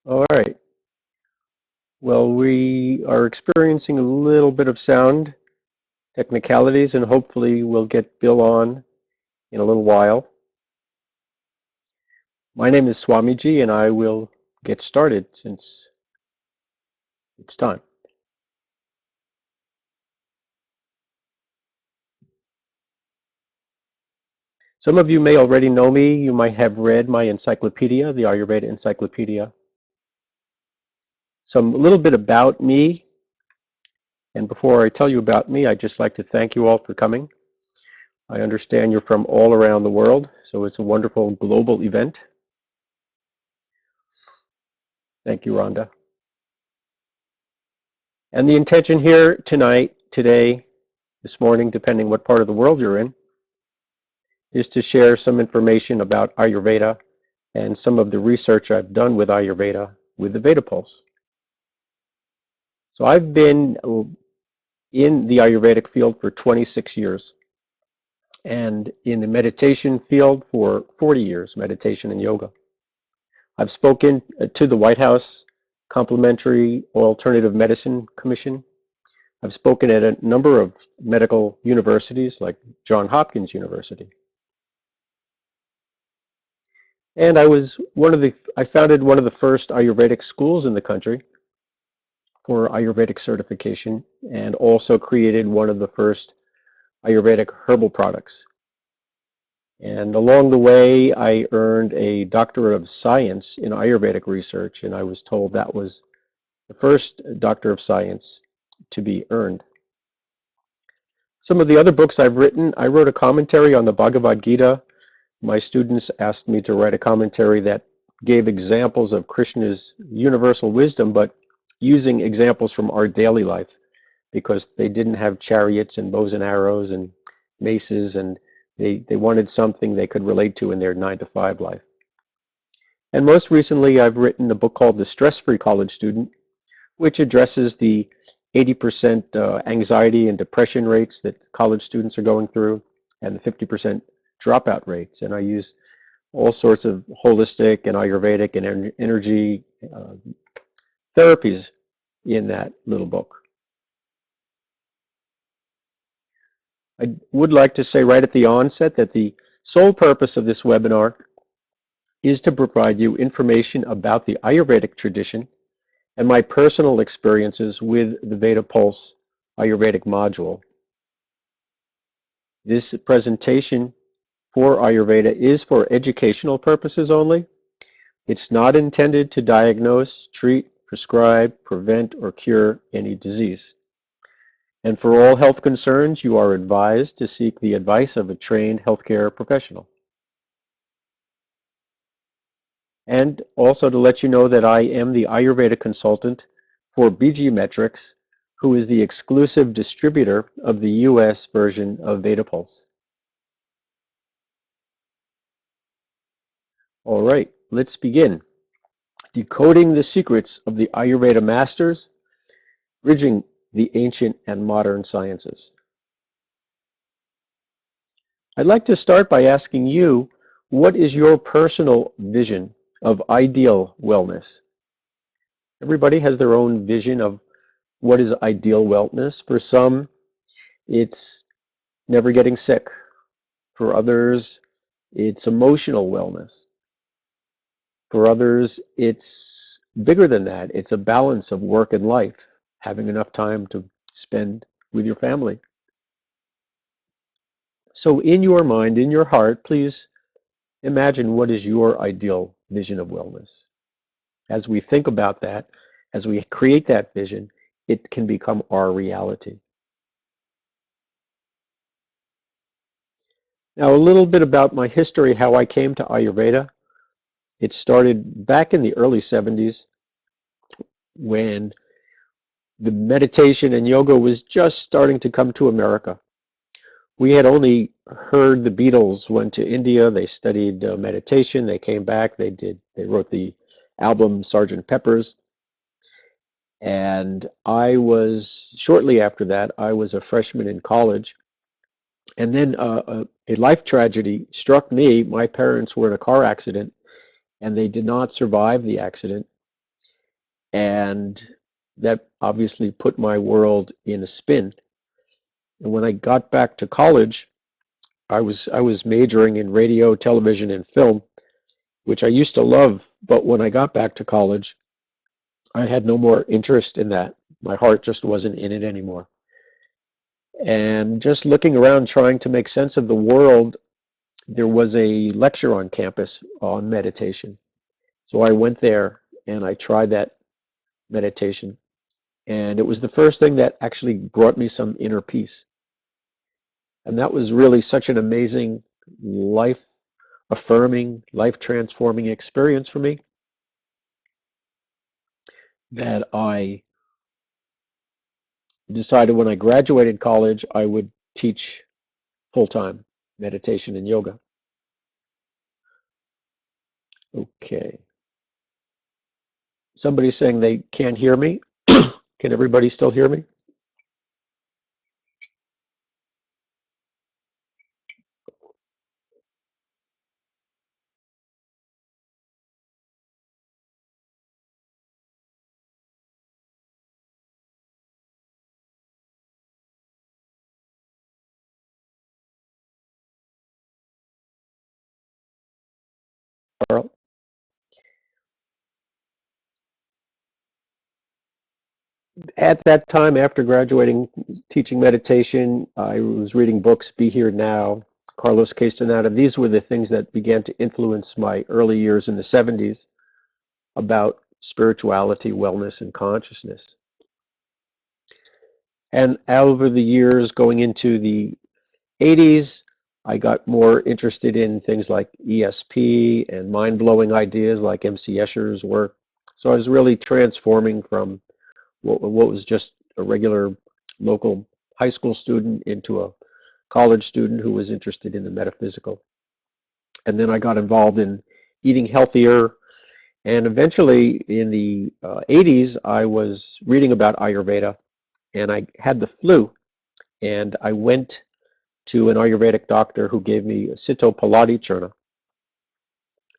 All right. Well, we are experiencing a little bit of sound technicalities, and hopefully we'll get Bill on in a little while. My name is Swamiji, and I will get started since it's time. Some of you may already know me. You might have read my encyclopedia, the Ayurveda Encyclopedia. A little bit about me. And before I tell you about me, I'd just like to thank you all for coming. I understand you're from all around the world, so it's a wonderful global event. Thank you, Rhonda. And the intention here tonight, today, this morning, depending what part of the world you're in, is to share some information about Ayurveda and some of the research I've done with Ayurveda with the VedaPulse. So I've been in the Ayurvedic field for 26 years and in the meditation field for 40 years, meditation and yoga. I've spoken to the White House Complementary Alternative Medicine Commission. I've spoken at a number of medical universities like Johns Hopkins University. And I founded one of the first Ayurvedic schools in the country for Ayurvedic certification and also created one of the first Ayurvedic herbal products. And along the way, I earned a Doctorate of Science in Ayurvedic research, and I was told that was the first Doctor of Science to be earned. Some of the other books I've written, I wrote a commentary on the Bhagavad Gita. My students asked me to write a commentary that gave examples of Krishna's universal wisdom, but using examples from our daily life, because they didn't have chariots and bows and arrows and maces, and they wanted something they could relate to in their 9-to-5 life. And most recently, I've written a book called The Stress-Free College Student, which addresses the 80% anxiety and depression rates that college students are going through and the 50% dropout rates. And I use all sorts of holistic and Ayurvedic and energy therapies in that little book. I would like to say right at the onset that the sole purpose of this webinar is to provide you information about the Ayurvedic tradition and my personal experiences with the VedaPulse Ayurvedic module. This presentation for Ayurveda is for educational purposes only. It's not intended to diagnose, treat, prescribe, prevent, or cure any disease. And for all health concerns, you are advised to seek the advice of a trained healthcare professional. And also to let you know that I am the Ayurveda consultant for BG Metrics, who is the exclusive distributor of the US version of VedaPulse. All right, let's begin. Decoding the secrets of the Ayurveda masters, bridging the ancient and modern sciences. I'd like to start by asking you, what is your personal vision of ideal wellness? Everybody has their own vision of what is ideal wellness. For some, it's never getting sick. For others, it's emotional wellness. For others, it's bigger than that. It's a balance of work and life, having enough time to spend with your family. So in your mind, in your heart, please imagine what is your ideal vision of wellness. As we think about that, as we create that vision, it can become our reality. Now, a little bit about my history, how I came to Ayurveda. It started back in the early 70s when the meditation and yoga was just starting to come to America. We had only heard the Beatles went to India, they studied meditation, they came back, they wrote the album Sgt. Pepper's. And shortly after that, I was a freshman in college. And then a life tragedy struck me. My parents were in a car accident and they did not survive the accident. And that obviously put my world in a spin. And when I got back to college, I was majoring in radio, television, and film, which I used to love, but when I got back to college, I had no more interest in that. My heart just wasn't in it anymore. And just looking around trying to make sense of the world, there was a lecture on campus on meditation. So I went there and I tried that meditation. And it was the first thing that actually brought me some inner peace. And that was really such an amazing, life affirming, life transforming experience for me that I decided when I graduated college I would teach full time meditation and yoga. Okay. Somebody's saying they can't hear me. Can everybody still hear me? Carl? At that time, after graduating, teaching meditation, I was reading books, Be Here Now, Carlos Castaneda. These were the things that began to influence my early years in the 70s about spirituality, wellness, and consciousness. And over the years, going into the 80s, I got more interested in things like ESP and mind-blowing ideas like MC Escher's work. So I was really transforming from what was just a regular local high school student into a college student who was interested in the metaphysical. And then I got involved in eating healthier. And eventually in the 80s, I was reading about Ayurveda and I had the flu. And I went to an Ayurvedic doctor who gave me a Sito Palati Churna.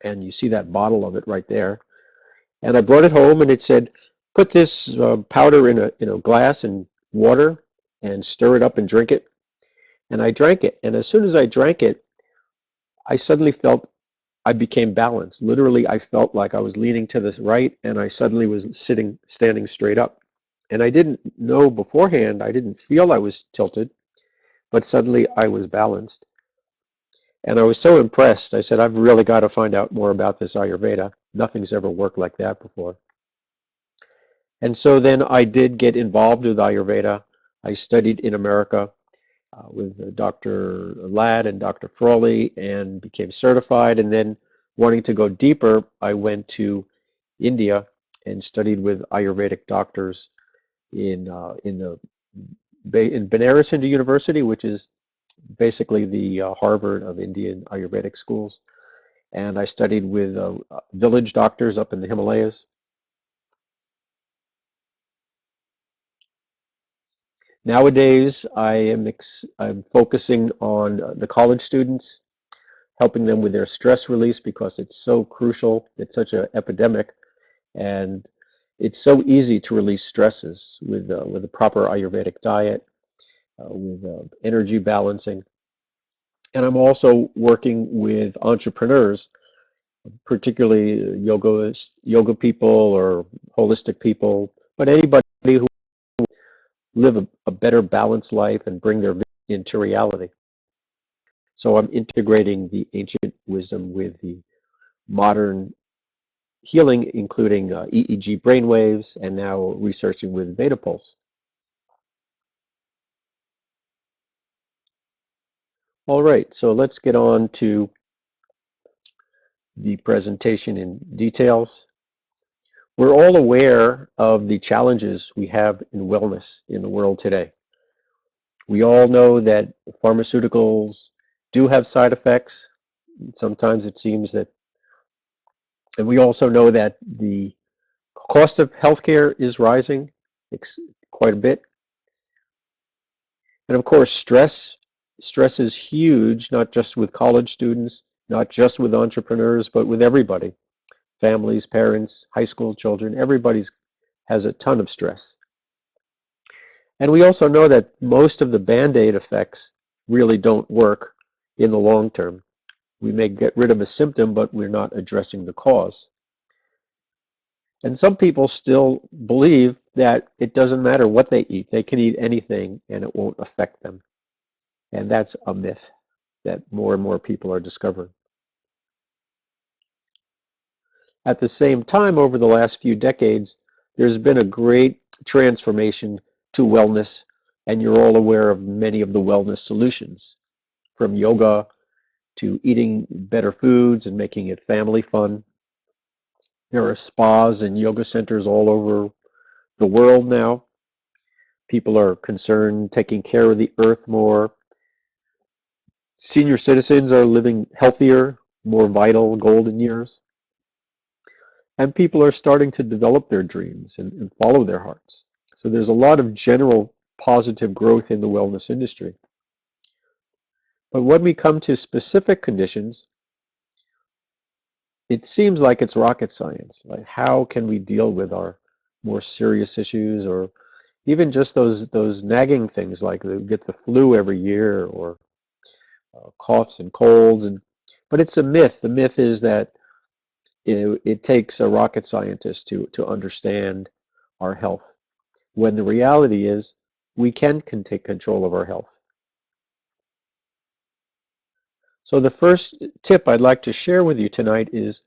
And you see that bottle of it right there. And I brought it home and it said, put this powder in a glass and water and stir it up and drink it. And I drank it. And as soon as I drank it, I suddenly felt I became balanced. Literally, I felt like I was leaning to the right and I suddenly was standing straight up. And I didn't know beforehand, I didn't feel I was tilted, but suddenly I was balanced. And I was so impressed. I said, I've really got to find out more about this Ayurveda. Nothing's ever worked like that before. And so then I did get involved with Ayurveda. I studied in America with Dr. Ladd and Dr. Frawley and became certified. And then wanting to go deeper, I went to India and studied with Ayurvedic doctors in Benares Hindu University, which is basically the Harvard of Indian Ayurvedic schools. And I studied with village doctors up in the Himalayas. Nowadays, I'm focusing on the college students, helping them with their stress release because it's so crucial. It's such an epidemic, and it's so easy to release stresses with a proper Ayurvedic diet, with energy balancing. And I'm also working with entrepreneurs, particularly yoga people or holistic people, but anybody who live a better balanced life and bring their vision into reality. So I'm integrating the ancient wisdom with the modern healing, including EEG brainwaves, and now researching with VedaPulse. All right, so let's get on to the presentation in details. We're all aware of the challenges we have in wellness in the world today. We all know that pharmaceuticals do have side effects. Sometimes it seems that, and we also know that the cost of healthcare is rising quite a bit. And of course, stress is huge, not just with college students, not just with entrepreneurs, but with everybody. Families, parents, high school children, everybody's has a ton of stress. And we also know that most of the Band-Aid effects really don't work in the long term. We may get rid of a symptom, but we're not addressing the cause. And some people still believe that it doesn't matter what they eat. They can eat anything and it won't affect them. And that's a myth that more and more people are discovering. At the same time, over the last few decades, there's been a great transformation to wellness, and you're all aware of many of the wellness solutions, from yoga to eating better foods and making it family fun. There are spas and yoga centers all over the world now. People are concerned taking care of the earth more. Senior citizens are living healthier, more vital golden years. And people are starting to develop their dreams and follow their hearts. So there's a lot of general positive growth in the wellness industry. But when we come to specific conditions, it seems like it's rocket science. Like, how can we deal with our more serious issues, or even just those nagging things like we get the flu every year, or coughs and colds, but it's a myth. The myth is that it takes a rocket scientist to understand our health, when the reality is we can take control of our health. So the first tip I'd like to share with you tonight is,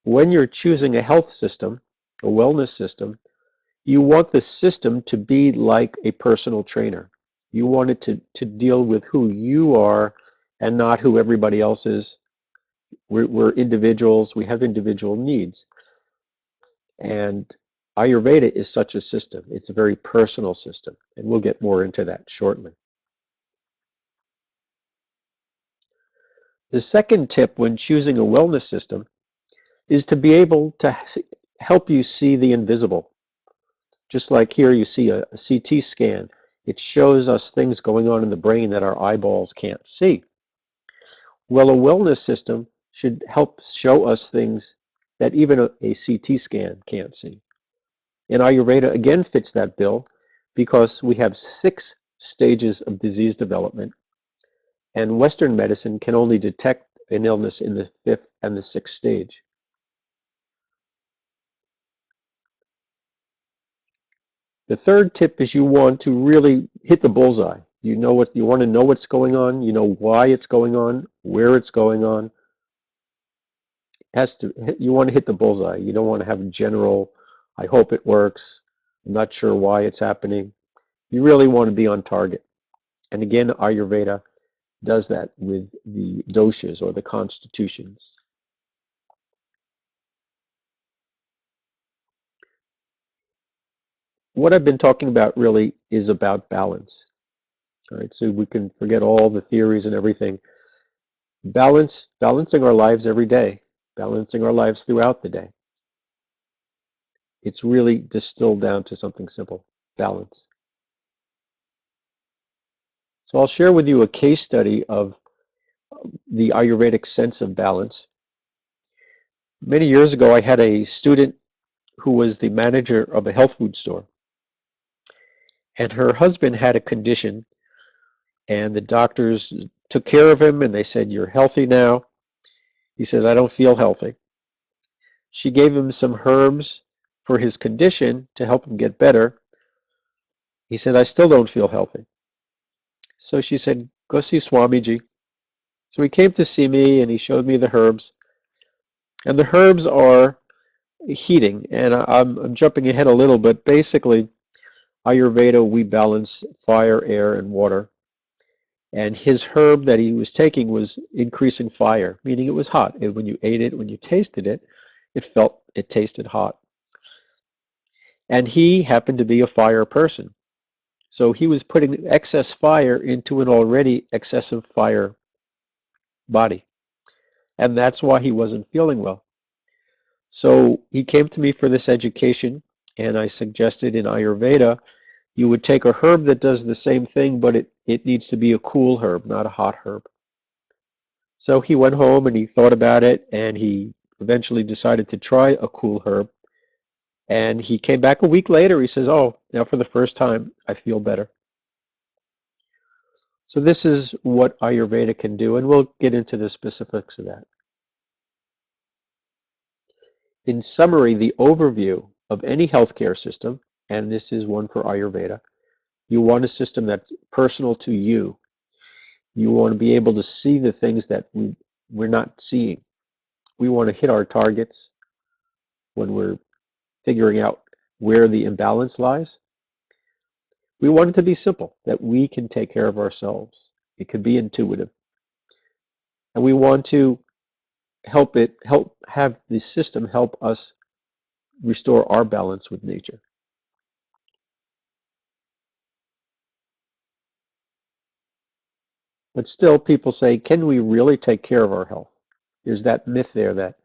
when you're choosing a health system, a wellness system, you want the system to be like a personal trainer. You want it to deal with who you are and not who everybody else is. We're individuals, we have individual needs. And Ayurveda is such a system. It's a very personal system, and we'll get more into that shortly. The second tip when choosing a wellness system is to be able to help you see the invisible. Just like here you see a CT scan, it shows us things going on in the brain that our eyeballs can't see. Well, a wellness system should help show us things that even a CT scan can't see. And Ayurveda again fits that bill, because we have 6 stages of disease development, and Western medicine can only detect an illness in the 5th and the 6th stage. The third tip is, you want to really hit the bullseye. You want to know what's going on, you know why it's going on, where it's going on. You want to hit the bullseye. You don't want to have a general, I hope it works, I'm not sure why it's happening. You really want to be on target. And again, Ayurveda does that with the doshas, or the constitutions. What I've been talking about really is about balance. All right, so we can forget all the theories and everything. Balancing our lives every day, balancing our lives throughout the day. It's really distilled down to something simple: balance. So I'll share with you a case study of the Ayurvedic sense of balance. Many years ago, I had a student who was the manager of a health food store, and her husband had a condition, and the doctors took care of him and they said, "You're healthy now." He says, "I don't feel healthy." She gave him some herbs for his condition to help him get better. He said, "I still don't feel healthy." So she said, "Go see Swamiji." So he came to see me and he showed me the herbs. And the herbs are heating. And I'm jumping ahead a little, but basically, Ayurveda, we balance fire, air, and water. And his herb that he was taking was increasing fire, meaning it was hot. And when you ate it, when you tasted it, it tasted hot. And he happened to be a fire person. So he was putting excess fire into an already excessive fire body. And that's why he wasn't feeling well. So he came to me for this education, and I suggested in Ayurveda, you would take a herb that does the same thing, but it needs to be a cool herb, not a hot herb. So he went home and he thought about it, and he eventually decided to try a cool herb. And he came back a week later. He says, "Oh, now for the first time, I feel better." So this is what Ayurveda can do, and we'll get into the specifics of that. In summary, the overview of any healthcare system, and this is one for Ayurveda, you want a system that's personal to you. You want to be able to see the things that we're not seeing. We want to hit our targets when we're figuring out where the imbalance lies. We want it to be simple, that we can take care of ourselves. It could be intuitive. And we want to help have the system help us restore our balance with nature. But still, people say, can we really take care of our health? There's that myth there that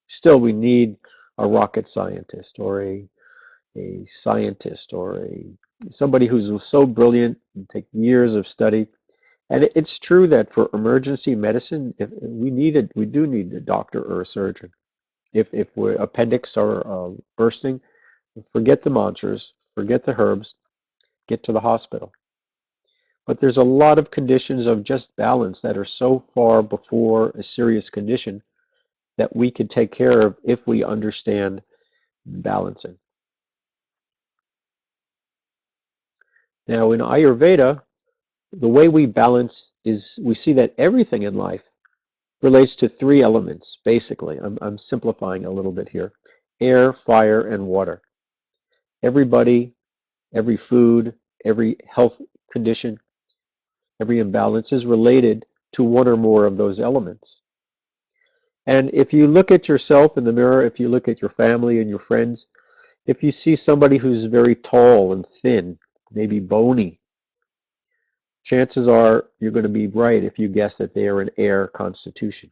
still we need a rocket scientist or a scientist or somebody who's so brilliant and take years of study. And it's true that for emergency medicine, if we do need a doctor or a surgeon. If we're appendix are bursting, forget the mantras, forget the herbs, get to the hospital. But there's a lot of conditions of just balance that are so far before a serious condition that we could take care of if we understand balancing. Now, in Ayurveda, the way we balance is we see that everything in life relates to three elements, basically. I'm simplifying a little bit here. Air, fire, and water. Everybody, every food, every health condition, every imbalance is related to one or more of those elements. And if you look at yourself in the mirror, if you look at your family and your friends, if you see somebody who's very tall and thin, maybe bony, chances are you're going to be right if you guess that they are an air constitution.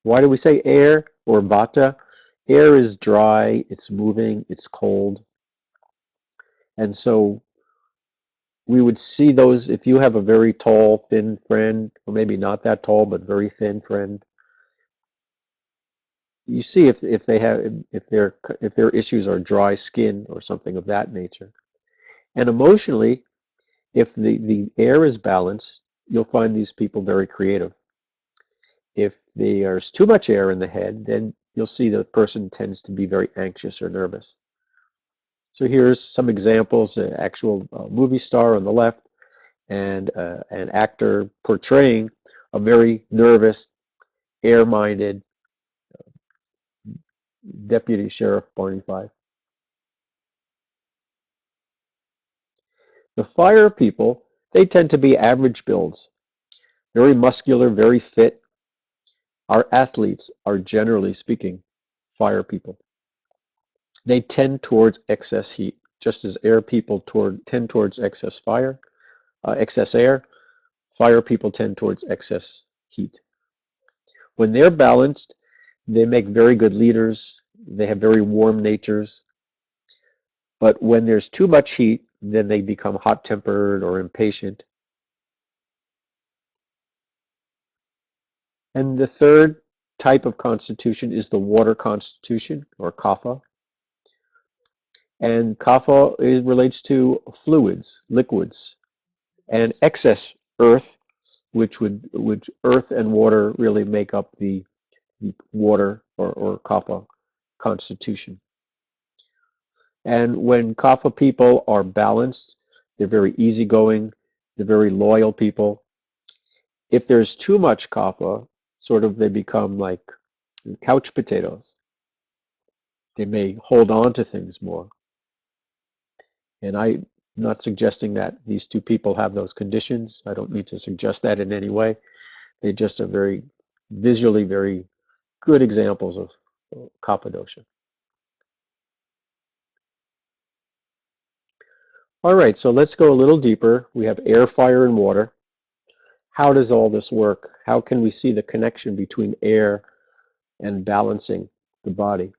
Why do we say air or Vata? Air is dry, it's moving, it's cold. And so we would see those if you have a very tall, thin friend, or maybe not that tall, but very thin friend. You see if they have if their issues are dry skin or something of that nature. And emotionally, if the air is balanced, you'll find these people very creative. If there's too much air in the head, then you'll see the person tends to be very anxious or nervous. So here's some examples, an actual movie star on the left and an actor portraying a very nervous, air-minded deputy sheriff Barney Fife. The fire people, they tend to be average builds, very muscular, very fit. Our athletes are generally speaking fire people. They tend towards excess heat, just as air people tend towards excess air. Fire people tend towards excess heat. When they're balanced, they make very good leaders. They have very warm natures. But when there's too much heat, then they become hot-tempered or impatient. And the third type of constitution is the water constitution, or kapha. And kapha relates to fluids, liquids, and excess earth, which earth and water really make up the water or kapha constitution. And when kapha people are balanced, they're very easygoing, they're very loyal people. If there's too much kapha, sort of they become like couch potatoes. They may hold on to things more. And I'm not suggesting that these two people have those conditions. I don't need to suggest that in any way. They just are very visually very good examples of kapha dosha. All right, so let's go a little deeper. We have air, fire, and water. How does all this work? How can we see the connection between air and balancing the body?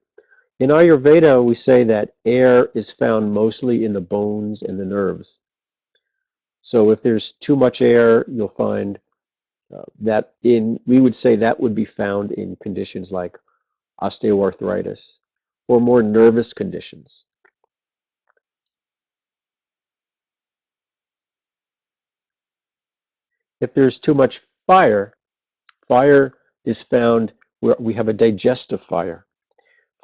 In Ayurveda, we say that air is found mostly in the bones and the nerves. So if there's too much air, you'll find we would say that would be found in conditions like osteoarthritis or more nervous conditions. If there's too much fire, fire is found where we have a digestive fire.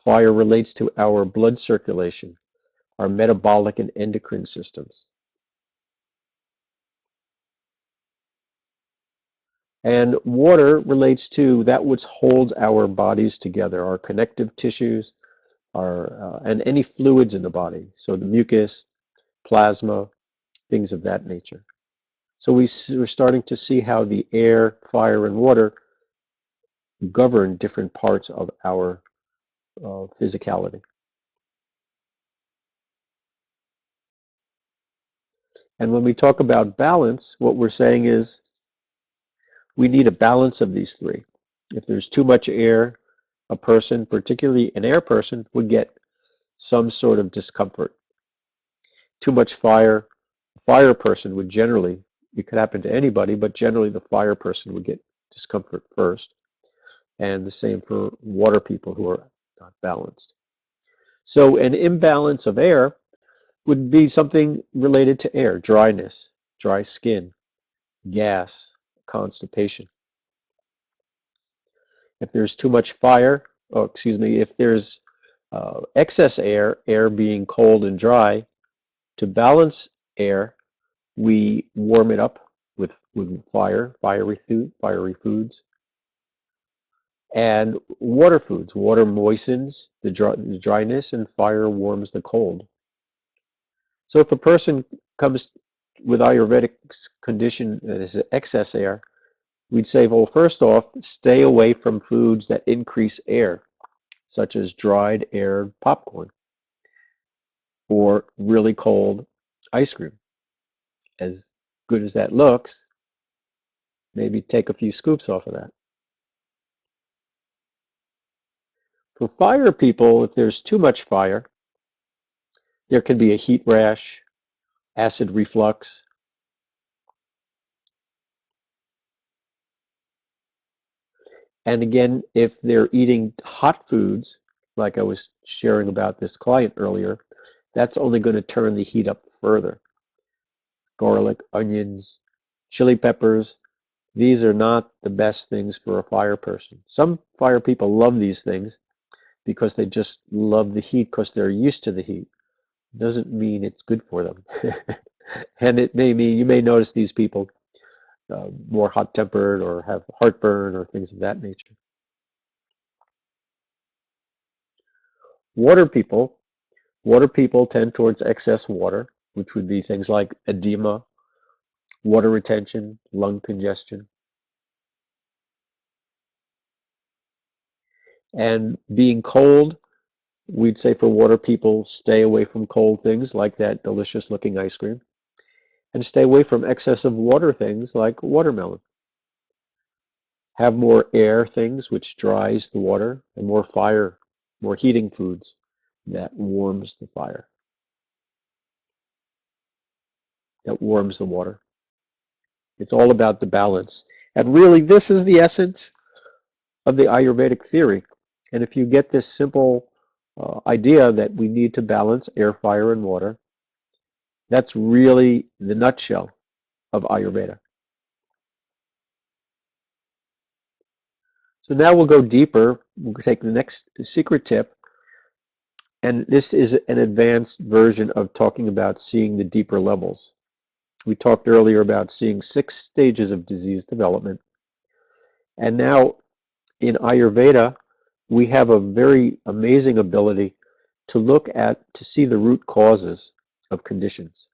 Fire relates to our blood circulation, our metabolic and endocrine systems. And water relates to that which holds our bodies together, our connective tissues, and any fluids in the body. So the mucus, plasma, things of that nature. So we're starting to see how the air, fire, and water govern different parts of our physicality. And when we talk about balance, what we're saying is we need a balance of these three. If there's too much air, a person, particularly an air person, would get some sort of discomfort. Too much fire, a fire person would generally, it could happen to anybody, but generally the fire person would get discomfort first. And the same for water people who are not balanced. So an imbalance of air would be something related to air, dryness, dry skin, gas, constipation. If there's too much fire, oh, excuse me, if there's excess air, air being cold and dry, to balance air, we warm it up with fiery foods, and water foods. Water moistens the dryness, and fire warms the cold. So if a person comes with Ayurvedic condition that is excess air, we'd say, well, first off, stay away from foods that increase air, such as dried air popcorn or really cold ice cream. As good as that looks, maybe take a few scoops off of that. For fire people, if there's too much fire, there can be a heat rash, acid reflux, and again, if they're eating hot foods, like I was sharing about this client earlier, that's only going to turn the heat up further. Garlic, onions, chili peppers, these are not the best things for a fire person. Some fire people love these things because they just love the heat because they're used to the heat. Doesn't mean it's good for them. And it may mean you may notice these people more hot-tempered or have heartburn or things of that nature. Water people, water people tend towards excess water, which would be things like edema, water retention, lung congestion. And being cold, we'd say for water people, stay away from cold things like that delicious looking ice cream, and stay away from excessive water things like watermelon. Have more air things, which dries the water, and more fire, more heating foods that warms the fire, that warms the water. It's all about the balance. And really, this is the essence of the Ayurvedic theory. And if you get this simple idea that we need to balance air, fire, and water, that's really the nutshell of Ayurveda. So now we'll go deeper. We'll take the next secret tip. And this is an advanced version of talking about seeing the deeper levels. We talked earlier about seeing 6 stages of disease development. And now in Ayurveda, we have a very amazing ability to see the root causes of conditions.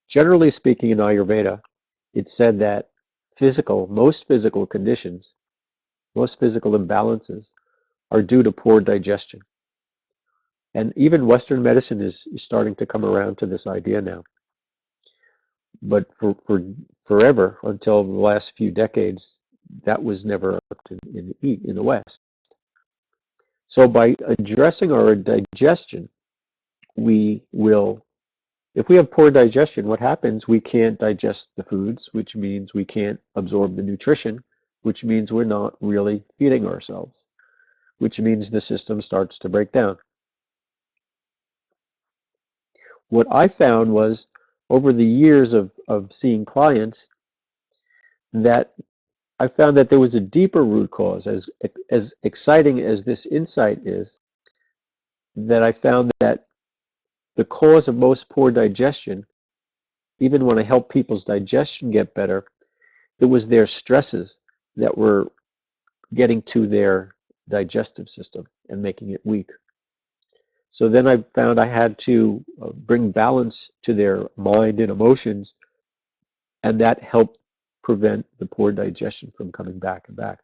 Generally speaking, in Ayurveda, it's said that most physical conditions, most physical imbalances are due to poor digestion. And even Western medicine is starting to come around to this idea now. But for forever, until the last few decades, that was never in the West. So by addressing our digestion, we will, if we have poor digestion, what happens? We can't digest the foods, which means we can't absorb the nutrition, which means we're not really feeding ourselves, which means the system starts to break down. What I found was over the years of seeing clients, that I found that there was a deeper root cause. As exciting as this insight is, that I found that the cause of most poor digestion, even when I helped people's digestion get better, it was their stresses that were getting to their digestive system and making it weak. So then I found I had to bring balance to their mind and emotions, and that helped prevent the poor digestion from coming back and back.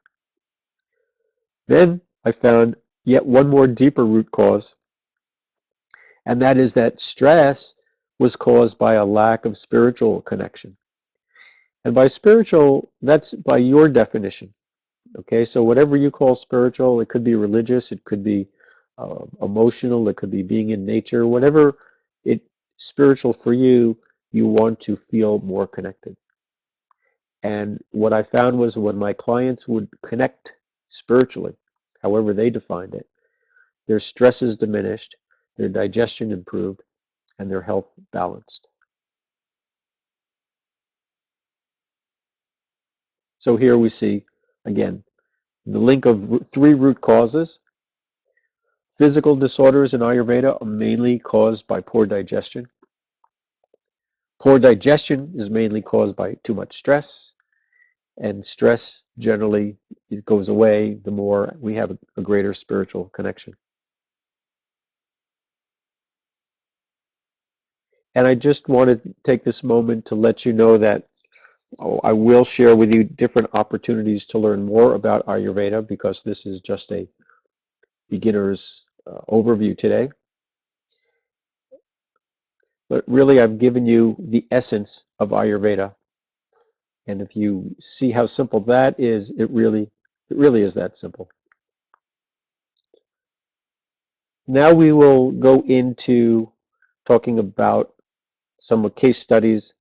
Then I found yet one more deeper root cause, and that is that stress was caused by a lack of spiritual connection. And by spiritual, that's by your definition. Okay, so whatever you call spiritual, it could be religious, it could be emotional, it could be being in nature, whatever it spiritual for you, you want to feel more connected. And what I found was when my clients would connect spiritually, however they defined it, their stresses diminished, their digestion improved, and their health balanced. So here we see, again, the link of three root causes. Physical disorders in Ayurveda are mainly caused by poor digestion. Poor digestion is mainly caused by too much stress, and stress generally it goes away the more we have a greater spiritual connection. And I just want to take this moment to let you know that I will share with you different opportunities to learn more about Ayurveda because this is just a beginner's overview today. But really, I've given you the essence of Ayurveda. And if you see how simple that is, it really is that simple. Now we will go into talking about some case studies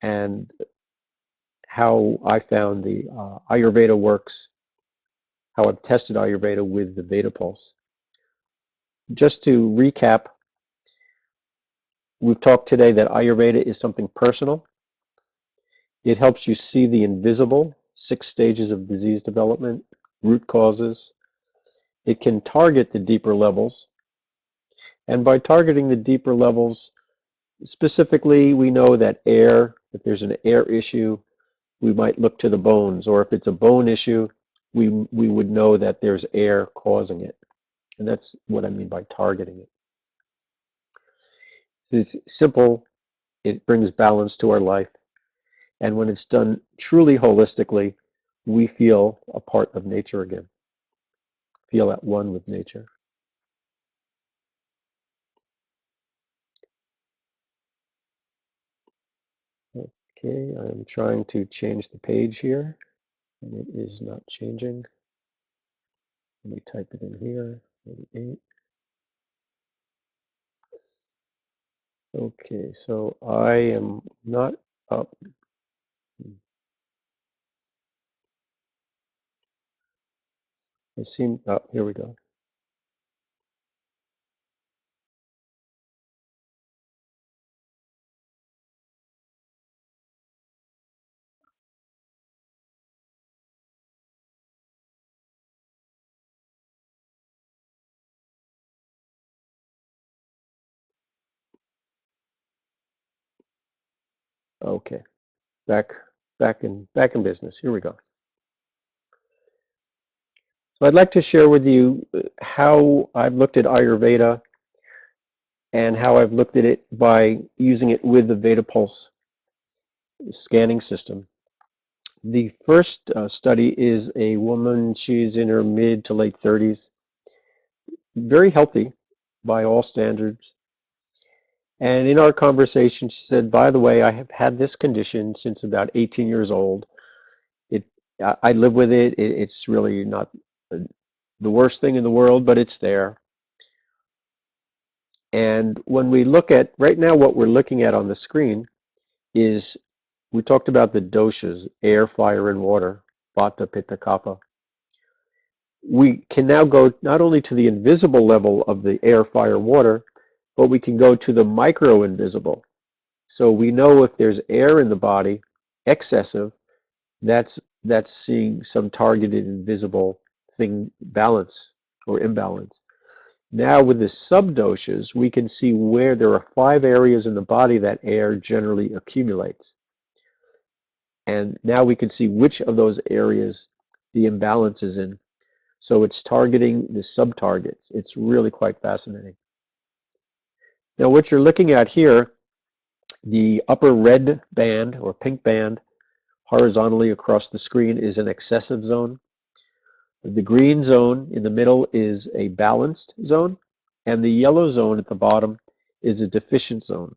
and how I found the Ayurveda works, how I've tested Ayurveda with the VedaPulse. Just to recap, we've talked today that Ayurveda is something personal. It helps you see the invisible 6 stages of disease development, root causes. It can target the deeper levels. And by targeting the deeper levels, specifically, we know that if there's an air issue, we might look to the bones, or if it's a bone issue, we would know that there's air causing it. And that's what I mean by targeting it. It's simple, it brings balance to our life, and when it's done truly holistically, we feel a part of nature again, feel at one with nature. Okay, I'm trying to change the page here, and it is not changing. Let me type it in here, 88. Okay, so I am not up. It seemed, oh, here we go. Okay, back, back in business. Here we go. So I'd like to share with you how I've looked at Ayurveda and how I've looked at it by using it with the VedaPulse scanning system. The first study is a woman, she's in her mid to late 30s, very healthy by all standards. And in our conversation, she said, by the way, I have had this condition since about 18 years old. It, I live with it. It's really not the worst thing in the world, but it's there. And when we look at, right now, what we're looking at on the screen is, we talked about the doshas, air, fire, and water, Vata, Pitta, Kapha. We can now go not only to the invisible level of the air, fire, water, but we can go to the micro-invisible. So we know if there's air in the body, excessive, That's seeing some targeted and visible thing balance or imbalance. Now with the subdoshas, we can see where there are 5 areas in the body that air generally accumulates. And now we can see which of those areas the imbalance is in. So it's targeting the sub-targets. It's really quite fascinating. Now what you're looking at here, the upper red band or pink band horizontally across the screen is an excessive zone. The green zone in the middle is a balanced zone, and the yellow zone at the bottom is a deficient zone.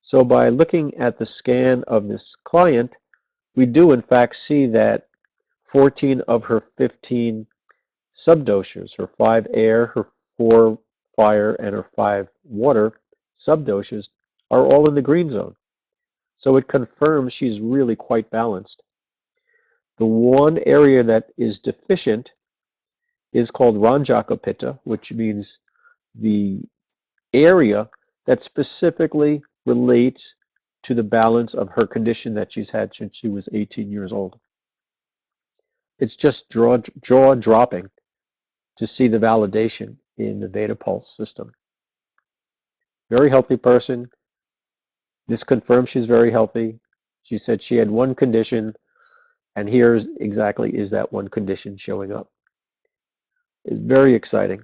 So by looking at the scan of this client, we do in fact see that 14 of her 15 subdoshas, her 5 air, her 4 fire, and her 5 water subdoshas are all in the green zone. So it confirms she's really quite balanced. The one area that is deficient is called Ranjaka which means the area that specifically relates to the balance of her condition that she's had since she was 18 years old. It's just jaw dropping to see the validation in the VedaPulse system. Very healthy person. This confirms she's very healthy. She said she had one condition, and here's exactly is that one condition showing up. It's very exciting.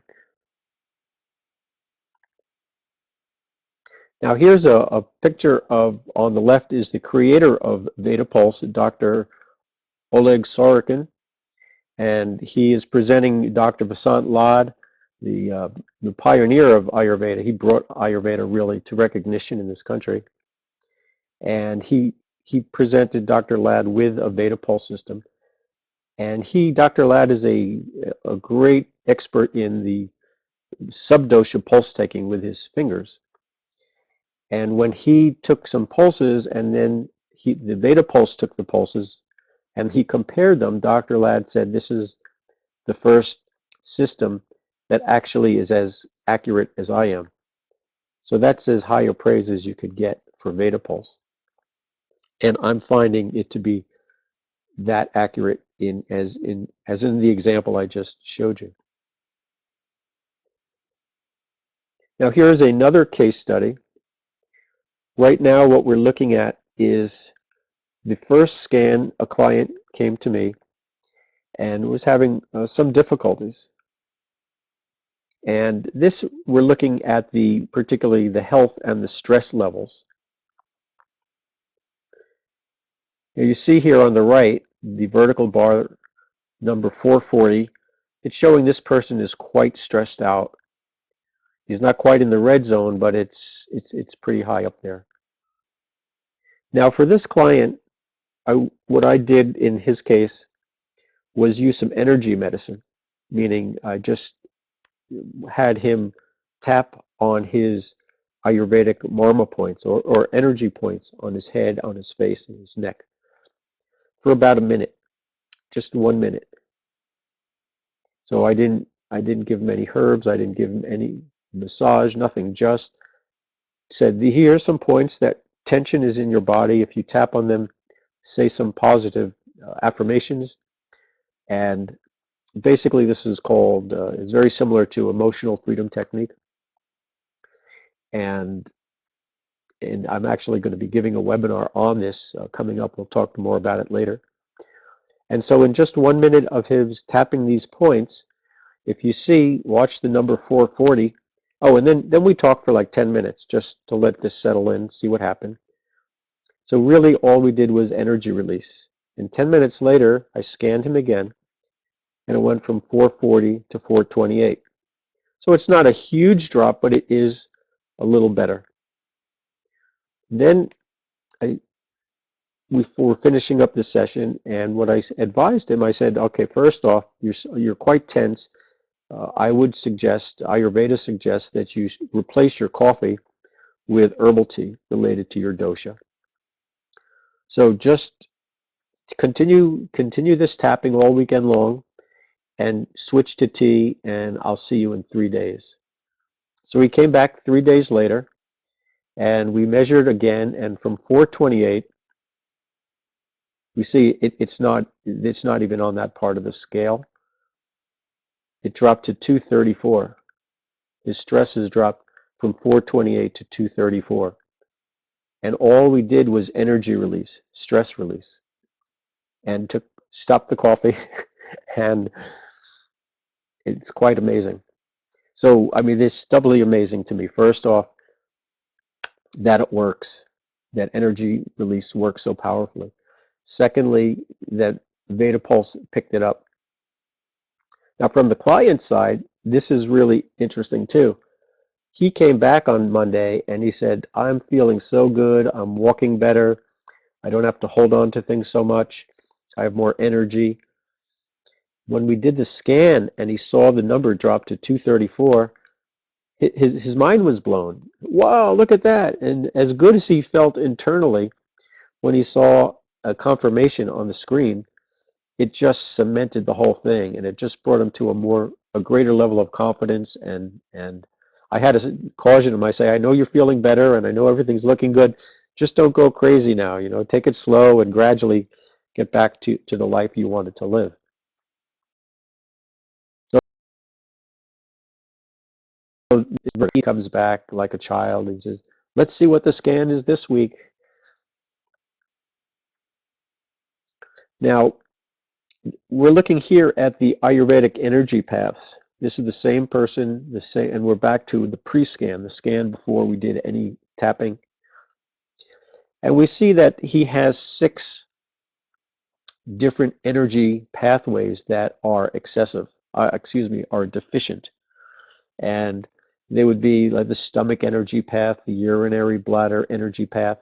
Now here's a picture of, on the left is the creator of VedaPulse, Dr. Oleg Sorokin, and he is presenting Dr. Vasant Lad, the pioneer of Ayurveda. He brought Ayurveda really to recognition in this country, and he presented Dr. Lad with a VedaPulse system, and Dr. Lad is a great expert in the subdosha pulse taking with his fingers. And when he took some pulses, and then the VedaPulse took the pulses, and he compared them, Dr. Ladd said this is the first system that actually is as accurate as I am. So that's as high a praise as you could get for VedaPulse. And I'm finding it to be that accurate as in the example I just showed you. Now here's another case study. Right now what we're looking at is the first scan. A client came to me and was having some difficulties. And this, we're looking at particularly the health and the stress levels. Now you see here on the right, the vertical bar number 440. It's showing this person is quite stressed out. He's not quite in the red zone, but it's pretty high up there. Now for this client, what I did in his case was use some energy medicine, meaning I just had him tap on his Ayurvedic marma points or energy points on his head, on his face, and his neck for about a minute, just 1 minute. So I didn't give him any herbs, I didn't give him any massage, nothing, just said, here's some points that tension is in your body. If you tap on them, say some positive affirmations. And basically this is called, it's very similar to emotional freedom technique. And I'm actually going to be giving a webinar on this coming up. We'll talk more about it later. And so in just 1 minute of his tapping these points, if you see, watch the number 440. Oh, and then we talk for like 10 minutes just to let this settle in, see what happened. So really all we did was energy release. And 10 minutes later, I scanned him again, and it went from 440 to 428. So it's not a huge drop, but it is a little better. Then we were finishing up this session, and what I advised him, I said, okay, first off, you're quite tense. I would suggest, Ayurveda suggests that you replace your coffee with herbal tea related to your dosha. So just continue this tapping all weekend long and switch to tea, and I'll see you in 3 days. So he came back 3 days later, and we measured again, and from 428 We see it's not even on that part of the scale. It dropped to 234. His stress has dropped from 428 to 234. And all we did was energy release, stress release, and took stopped the coffee, and it's quite amazing. So, I mean, it's doubly amazing to me. First off, that it works, that energy release works so powerfully. Secondly, that VedaPulse picked it up. Now, from the client side, this is really interesting too. He came back on Monday and he said, I'm feeling so good. I'm walking better. I don't have to hold on to things so much. I have more energy. When we did the scan and he saw the number drop to 234, his mind was blown. Wow, look at that. And as good as he felt internally when he saw a confirmation on the screen, it just cemented the whole thing, and it just brought him to a greater level of confidence. And I had to caution him. I say, I know you're feeling better and I know everything's looking good. Just don't go crazy now, take it slow and gradually get back to the life you wanted to live. So he comes back like a child and says, let's see what the scan is this week. Now, we're looking here at the Ayurvedic energy paths. This is the same person, the same, and we're back to the pre-scan, the scan before we did any tapping. And we see that he has 6 different energy pathways that are are deficient. And they would be like the stomach energy path, the urinary bladder energy path.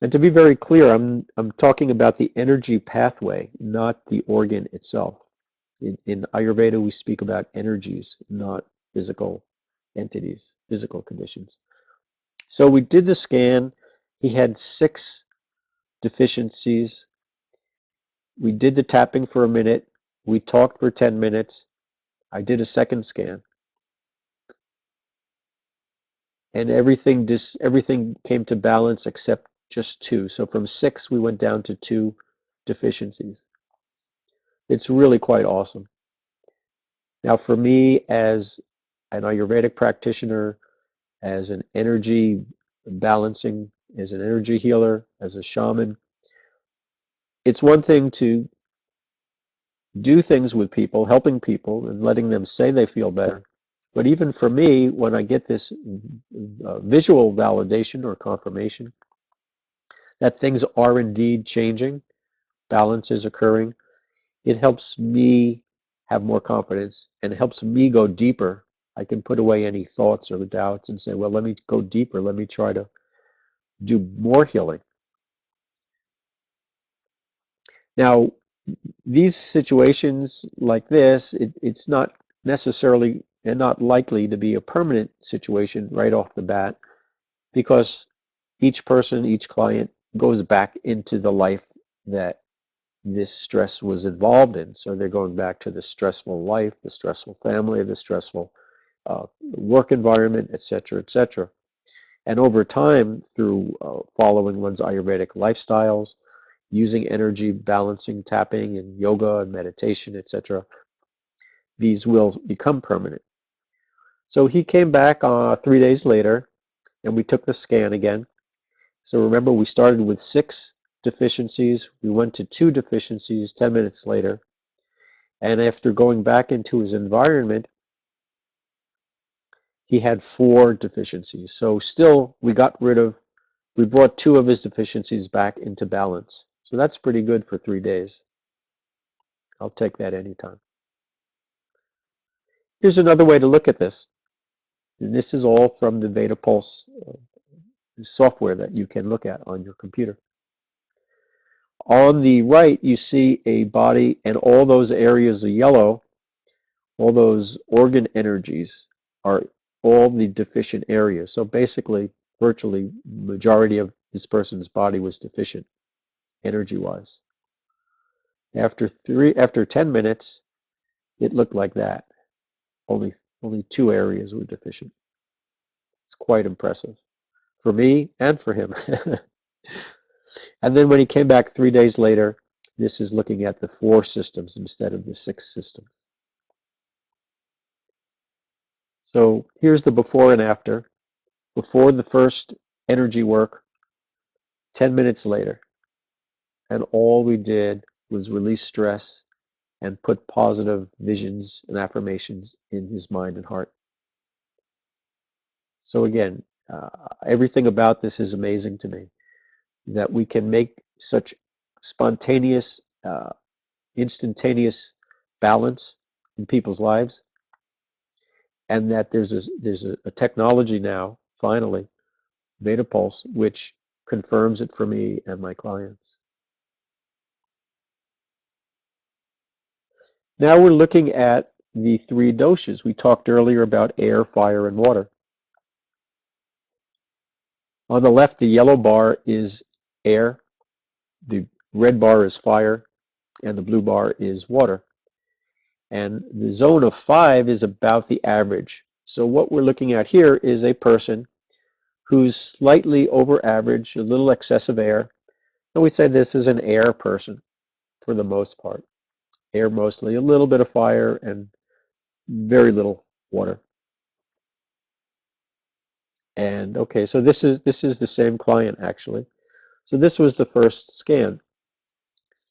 And to be very clear, I'm talking about the energy pathway, not the organ itself. In Ayurveda, we speak about energies, not physical entities, physical conditions. So we did the scan. He had 6 deficiencies. We did the tapping for a minute. We talked for 10 minutes. I did a second scan, and everything came to balance except just 2. So from 6, we went down to 2 deficiencies. It's really quite awesome. Now, for me, as an Ayurvedic practitioner, as an energy balancing, as an energy healer, as a shaman, it's one thing to do things with people, helping people, and letting them say they feel better. But even for me, when I get this visual validation or confirmation that things are indeed changing, balance is occurring, it helps me have more confidence and it helps me go deeper. I can put away any thoughts or doubts and say, well, let me go deeper. Let me try to do more healing. Now, these situations like this, it's not necessarily and not likely to be a permanent situation right off the bat because each person, each client goes back into the life that this stress was involved in. So they're going back to the stressful life, the stressful family, the stressful work environment, etc., etc. And over time, through following one's Ayurvedic lifestyles, using energy balancing, tapping, and yoga and meditation, etc., these will become permanent. So he came back 3 days later, and we took the scan again. So remember, we started with 6 deficiencies. We went to 2 deficiencies 10 minutes later. And after going back into his environment, he had 4 deficiencies. So still, we brought 2 of his deficiencies back into balance. So that's pretty good for 3 days. I'll take that anytime. Here's another way to look at this. And this is all from the VedaPulse software that you can look at on your computer. On the right, you see a body, and all those areas of yellow, all those organ energies are all the deficient areas. So basically, virtually, majority of this person's body was deficient, energy-wise. After 10 minutes, it looked like that. Only 2 areas were deficient. It's quite impressive for me and for him. And then when he came back 3 days later, this is looking at the 4 systems instead of the 6 systems. So here's the before and after. Before the first energy work, 10 minutes later, and all we did was release stress and put positive visions and affirmations in his mind and heart. So again, everything about this is amazing to me, that we can make such spontaneous, instantaneous balance in people's lives, and that there's a technology now, finally, VedaPulse, which confirms it for me and my clients. Now we're looking at the 3 doshas. We talked earlier about air, fire, and water. On the left, the yellow bar is air, the red bar is fire, and the blue bar is water. And the zone of 5 is about the average. So what we're looking at here is a person who's slightly over average, a little excessive air. And we say this is an air person for the most part. Air mostly, a little bit of fire, and very little water. And okay, so this is the same client actually. So this was the first scan,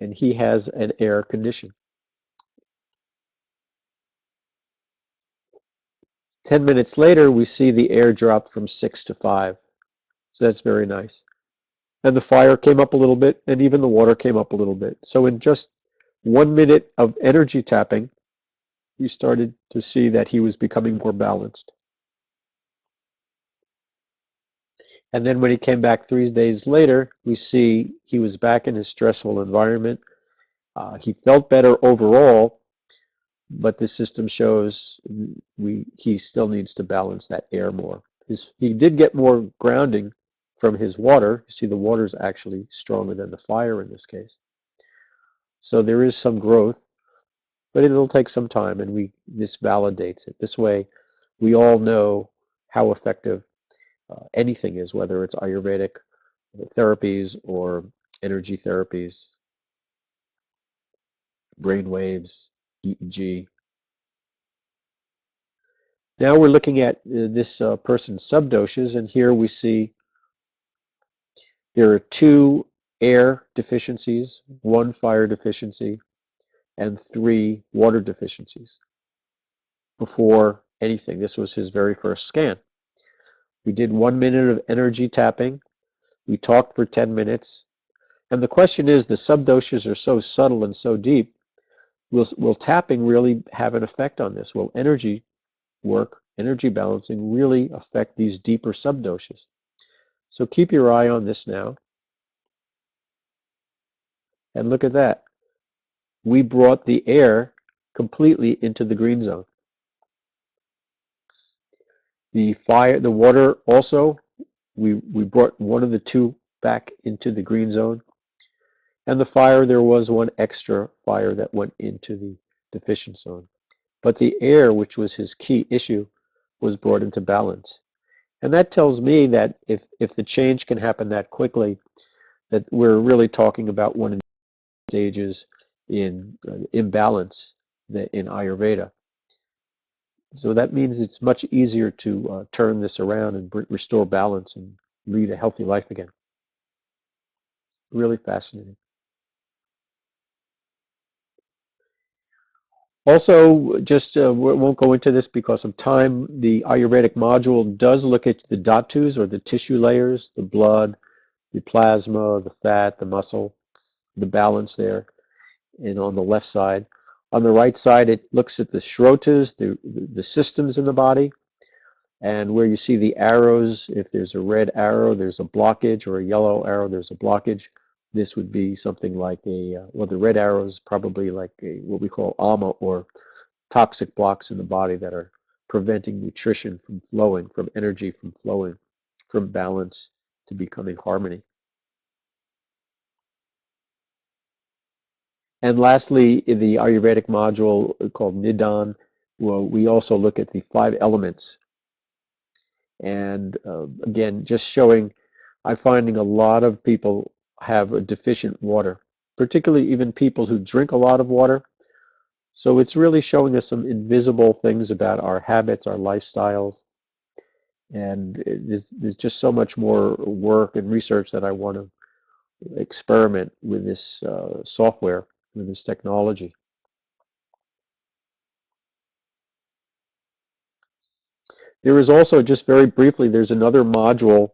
and he has an air condition. 10 minutes later, we see the air drop from 6 to 5. So that's very nice. And the fire came up a little bit, and even the water came up a little bit. So in just 1 minute of energy tapping, we started to see that he was becoming more balanced. And then when he came back 3 days later, we see he was back in his stressful environment. He felt better overall, but the system shows he still needs to balance that air more. He did get more grounding from his water. You see, the water is actually stronger than the fire in this case. So there is some growth, but it'll take some time, and this validates it. This way, we all know how effective anything is, whether it's Ayurvedic therapies or energy therapies, brain waves, EEG. Now we're looking at this person's subdoshas, and here we see there are 2 air deficiencies, 1 fire deficiency, and 3 water deficiencies before anything. This was his very first scan. We did 1 minute of energy tapping. We talked for 10 minutes. And the question is, the subdoshas are so subtle and so deep, will tapping really have an effect on this? Will energy work, energy balancing, really affect these deeper subdoshas? So keep your eye on this now. And look at that. We brought the air completely into the green zone. The water also, we brought one of the 2 back into the green zone. And the fire, there was 1 extra fire that went into the deficient zone. But the air, which was his key issue, was brought into balance. And that tells me that if the change can happen that quickly, that we're really talking about one of the stages in imbalance in Ayurveda. So that means it's much easier to turn this around and restore balance and lead a healthy life again. Really fascinating. Also, just we won't go into this because of time. The Ayurvedic module does look at the dhatus, or the tissue layers, the blood, the plasma, the fat, the muscle, the balance there, and on the left side. On the right side, it looks at the shrotas, the systems in the body, and where you see the arrows, if there's a red arrow, there's a blockage, or a yellow arrow, there's a blockage. This would be something like well, the red arrow is probably like what we call ama, or toxic blocks in the body that are preventing nutrition from flowing, from energy from flowing, from balance to becoming harmony. And lastly, in the Ayurvedic module called Nidan, well, we also look at the 5 elements. And again, just showing, I'm finding a lot of people have a deficient water, particularly even people who drink a lot of water. So it's really showing us some invisible things about our habits, our lifestyles, and there's just so much more work and research that I want to experiment with this software, with this technology. There is also, just very briefly, there's another module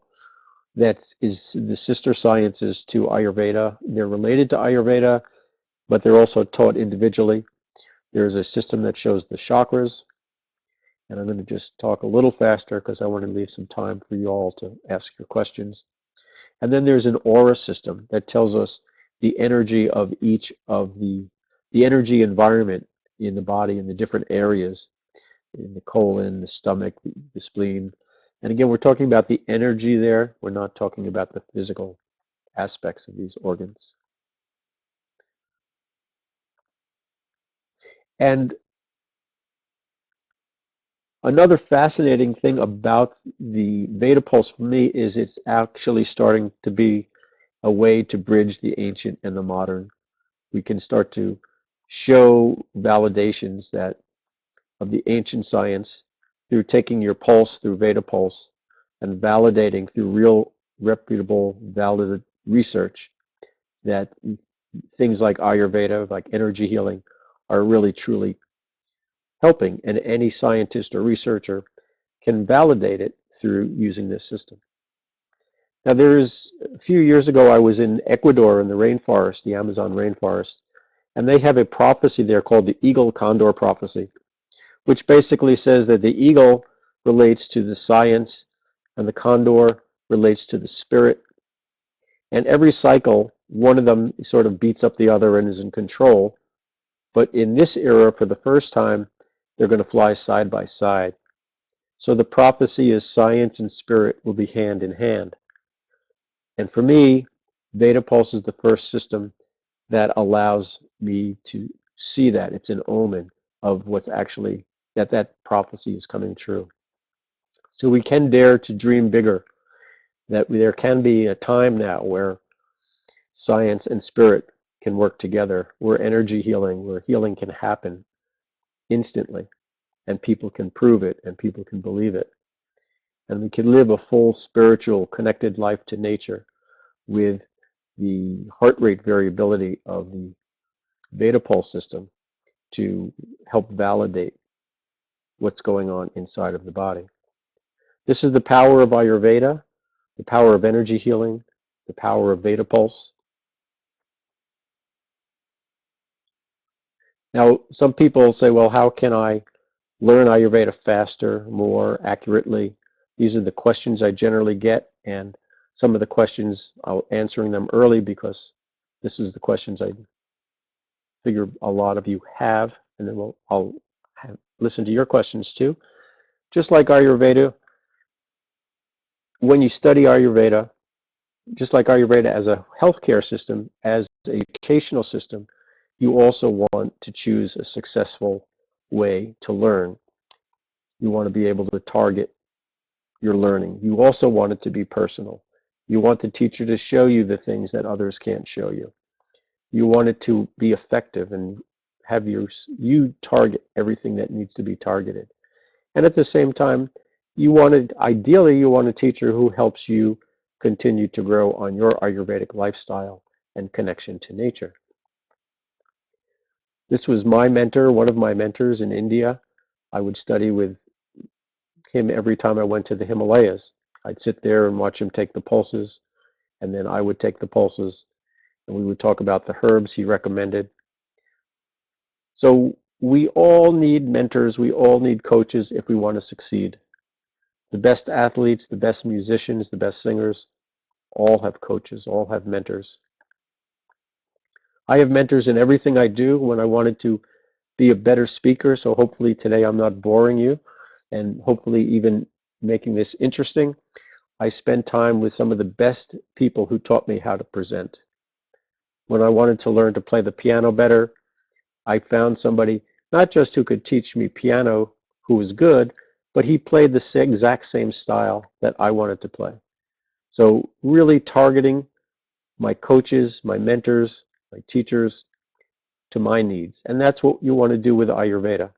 that is the sister sciences to Ayurveda. They're related to Ayurveda, but they're also taught individually. There's a system that shows the chakras, and I'm going to just talk a little faster because I want to leave some time for you all to ask your questions. And then there's an aura system that tells us the energy of each of the energy environment in the body in the different areas, in the colon, the stomach, the spleen. And again, we're talking about the energy there. We're not talking about the physical aspects of these organs. And another fascinating thing about the VedaPulse for me is it's actually starting to be a way to bridge the ancient and the modern. We can start to show validations that of the ancient science through taking your pulse through VedaPulse and validating through real, reputable, valid research that things like Ayurveda, like energy healing, are really truly helping, and any scientist or researcher can validate it through using this system. Now, there's a few years ago, I was in Ecuador in the rainforest, the Amazon rainforest, and they have a prophecy there called the eagle condor prophecy, which basically says that the eagle relates to the science and the condor relates to the spirit. And every cycle, one of them sort of beats up the other and is in control. But in this era, for the first time, they're going to fly side by side. So the prophecy is science and spirit will be hand in hand. And for me, VedaPulse is the first system that allows me to see that. It's an omen of what's actually, that prophecy is coming true. So we can dare to dream bigger, that there can be a time now where science and spirit can work together, where energy healing, where healing can happen instantly, and people can prove it and people can believe it. And we can live a full spiritual connected life to nature with the heart rate variability of the Veda pulse system to help validate what's going on inside of the body. This is the power of Ayurveda, the power of energy healing, the power of Veda pulse. Now, some people say, well, how can I learn Ayurveda faster, more accurately? These are the questions I generally get, and some of the questions I'll answering them early because this is the questions I figure a lot of you have, and then I'll listen to your questions too. Just like Ayurveda, when you study Ayurveda, just like Ayurveda as a healthcare system, as an educational system, you also want to choose a successful way to learn. You want to be able to target your learning. You also want it to be personal. You want the teacher to show you the things that others can't show you. You want it to be effective and have you target everything that needs to be targeted. And at the same time, ideally, you want a teacher who helps you continue to grow on your Ayurvedic lifestyle and connection to nature. This was my mentor, one of my mentors in India. I would study with him every time I went to the Himalayas. I'd sit there and watch him take the pulses, and then I would take the pulses, and we would talk about the herbs he recommended. So we all need mentors, we all need coaches if we want to succeed. The best athletes, the best musicians, the best singers, all have coaches, all have mentors. I have mentors in everything I do. When I wanted to be a better speaker, so hopefully today I'm not boring you, and hopefully even making this interesting, I spent time with some of the best people who taught me how to present. When I wanted to learn to play the piano better, I found somebody not just who could teach me piano, who was good, but he played the exact same style that I wanted to play. So really targeting my coaches, my mentors, my teachers to my needs. And that's what you want to do with Ayurveda.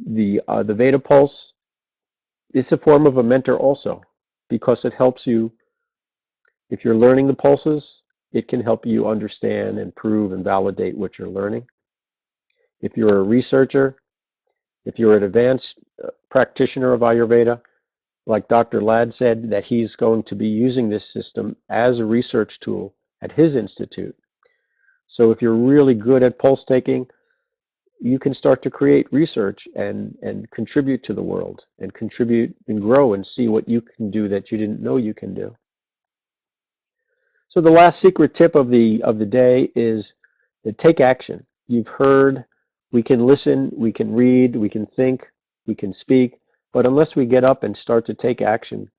The VedaPulse is a form of a mentor also, because it helps you, if you're learning the pulses, it can help you understand and prove and validate what you're learning. If you're a researcher, if you're an advanced practitioner of Ayurveda, like Dr. Ladd said, that he's going to be using this system as a research tool at his institute. So if you're really good at pulse taking, you can start to create research and contribute to the world and contribute and grow and see what you can do that you didn't know you can do. So the last secret tip of the day is to take action. You've heard we can listen, we can read, we can think, we can speak, but unless we get up and start to take action,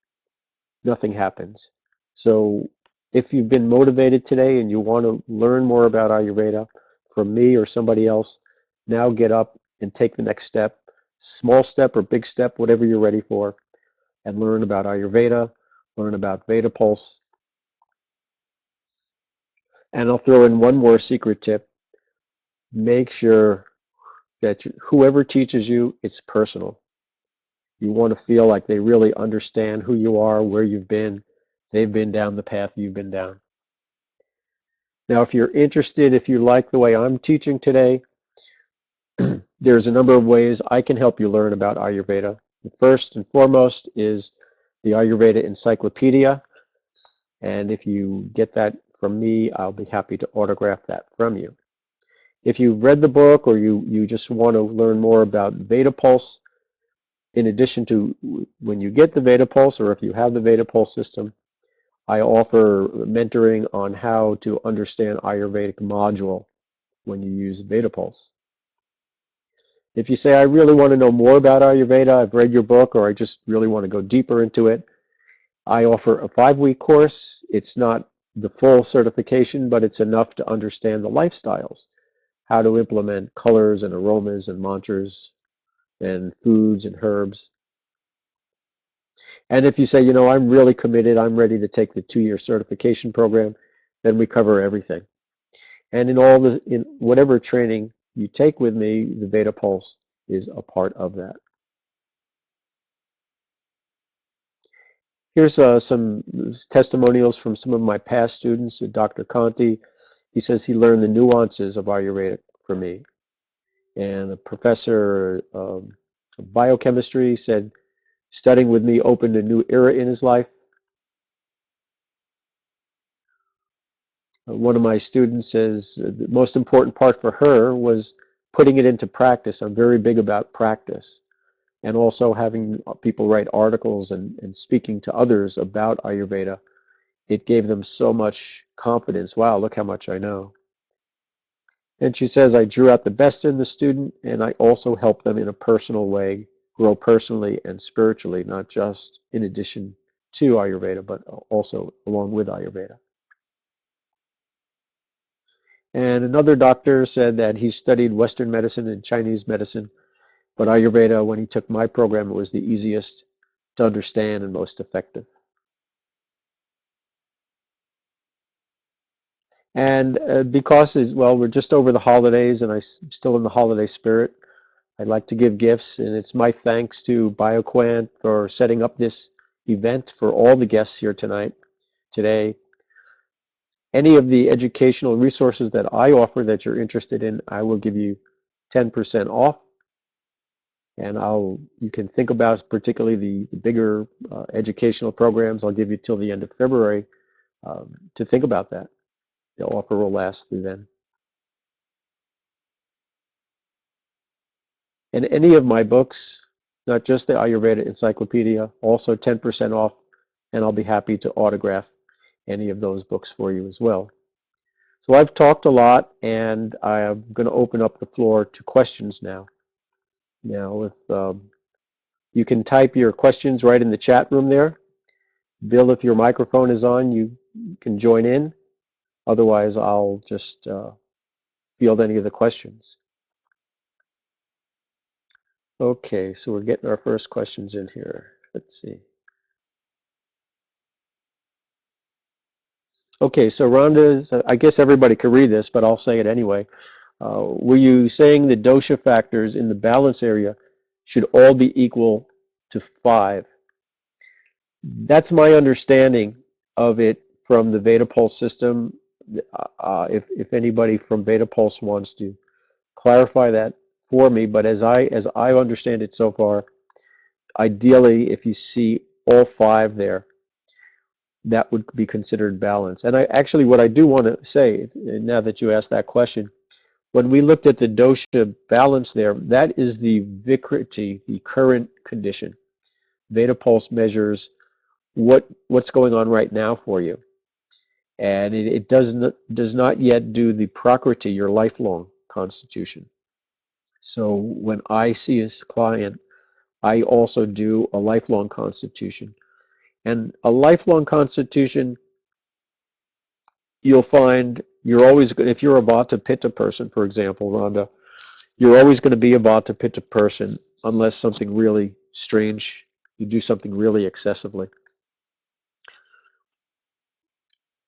nothing happens. So if you've been motivated today and you want to learn more about Ayurveda from me or somebody else, now get up and take the next step, small step or big step, whatever you're ready for, and learn about Ayurveda, learn about VedaPulse. And I'll throw in one more secret tip. Make sure that whoever teaches you, it's personal. You want to feel like they really understand who you are, where you've been. They've been down the path you've been down. Now, if you're interested, if you like the way I'm teaching today, there's a number of ways I can help you learn about Ayurveda. The first and foremost is the Ayurveda Encyclopedia. And if you get that from me, I'll be happy to autograph that from you. If you've read the book or you just want to learn more about VedaPulse, in addition to when you get the VedaPulse or if you have the VedaPulse system, I offer mentoring on how to understand Ayurvedic module when you use VedaPulse. If you say, I really want to know more about Ayurveda, I've read your book, or I just really want to go deeper into it, I offer a 5-week course. It's not the full certification, but it's enough to understand the lifestyles, how to implement colors and aromas and mantras and foods and herbs. And if you say, I'm really committed, I'm ready to take the 2-year certification program, then we cover everything. And in whatever training you take with me, the Veda Pulse is a part of that. Here's some testimonials from some of my past students. Dr. Conti, he says he learned the nuances of Ayurveda from me. And a professor of biochemistry said studying with me opened a new era in his life. One of my students says the most important part for her was putting it into practice. I'm very big about practice. And also having people write articles and speaking to others about Ayurveda. It gave them so much confidence. Wow, look how much I know. And she says, I drew out the best in the student, and I also helped them in a personal way grow personally and spiritually, not just in addition to Ayurveda, but also along with Ayurveda. And another doctor said that he studied Western medicine and Chinese medicine, but Ayurveda, when he took my program, it was the easiest to understand and most effective. And because, well, we're just over the holidays and I'm still in the holiday spirit, I'd like to give gifts, and it's my thanks to BioQuant for setting up this event for all the guests here today. Any of the educational resources that I offer that you're interested in, I will give you 10% off. And you can think about particularly the bigger educational programs. I'll give you till the end of February to think about that. The offer will last through then. And any of my books, not just the Ayurveda Encyclopedia, also 10% off, and I'll be happy to autograph any of those books for you as well. So I've talked a lot, and I'm going to open up the floor to questions now. Now, if you can type your questions right in the chat room there. Bill, if your microphone is on, you can join in. Otherwise, I'll just field any of the questions. Okay, so we're getting our first questions in here. Let's see. Okay, so Rhonda, I guess everybody could read this, but I'll say it anyway. Were you saying the dosha factors in the balance area should all be equal to 5? That's my understanding of it from the VedaPulse system. If anybody from VedaPulse wants to clarify that for me, but as I understand it so far, ideally, if you see all 5 there, that would be considered balance. And I actually, what I do want to say, now that you asked that question, when we looked at the dosha balance there, that is the vikriti, the current condition. VedaPulse measures what's going on right now for you, and it does not yet do the prakriti, your lifelong constitution. So when I see a client, I also do a lifelong constitution, and a lifelong constitution, you'll find you're always going. If you're a Vata Pitta person, for example, Rhonda, you're always going to be a Vata Pitta person unless something really strange, you do something really excessively.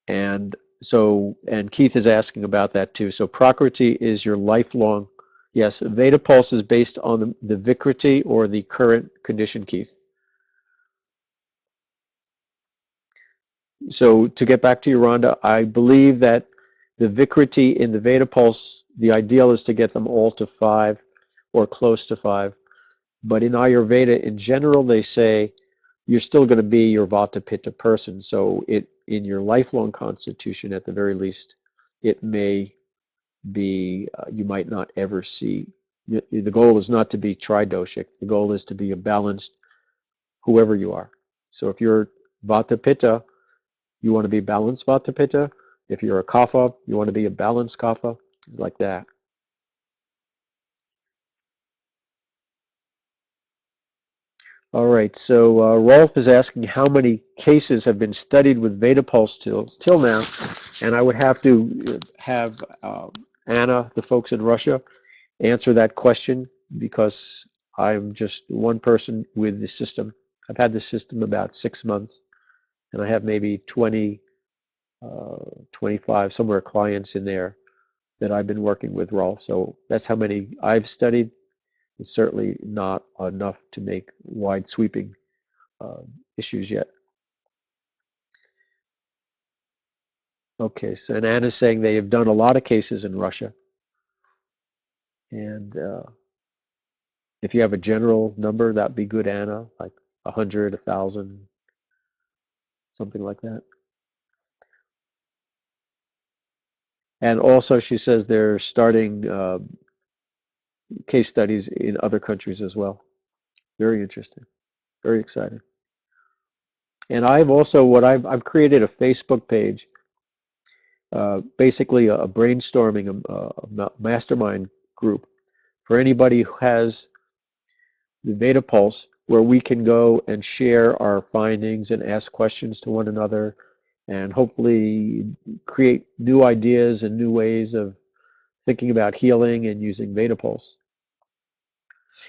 And so, and Keith is asking about that too. So Prakriti is your lifelong. Yes, Veda Pulse is based on the Vikriti or the current condition, Keith. So to get back to you, Rhonda, I believe that the Vikriti in the Veda Pulse, the ideal is to get them all to 5 or close to 5. But in Ayurveda, in general, they say you're still going to be your Vata Pitta person. So it in your lifelong constitution, at the very least, it may be you might not ever see. The goal is not to be tridoshic. The goal is to be a balanced whoever you are. So if you're Vata Pitta, you want to be balanced Vata Pitta. If you're a Kapha, you want to be a balanced Kapha. It's like that. All right, so Rolf is asking how many cases have been studied with VedaPulse till now, and I would have to have Anna, the folks in Russia, answer that question because I'm just one person with the system. I've had the system about 6 months, and I have maybe 20, 25 somewhere clients in there that I've been working with, Rolf. So that's how many I've studied. It's certainly not enough to make wide sweeping uh, issues yet. Okay, so and Anna's saying they have done a lot of cases in Russia, and if you have a general number, that'd be good, Anna, like 100, 1,000, something like that. And also, she says they're starting case studies in other countries as well. Very interesting, very exciting. And I've also what I've created a Facebook page, basically a brainstorming, a mastermind group for anybody who has the Veda Pulse, where we can go and share our findings and ask questions to one another and hopefully create new ideas and new ways of thinking about healing and using Veda Pulse.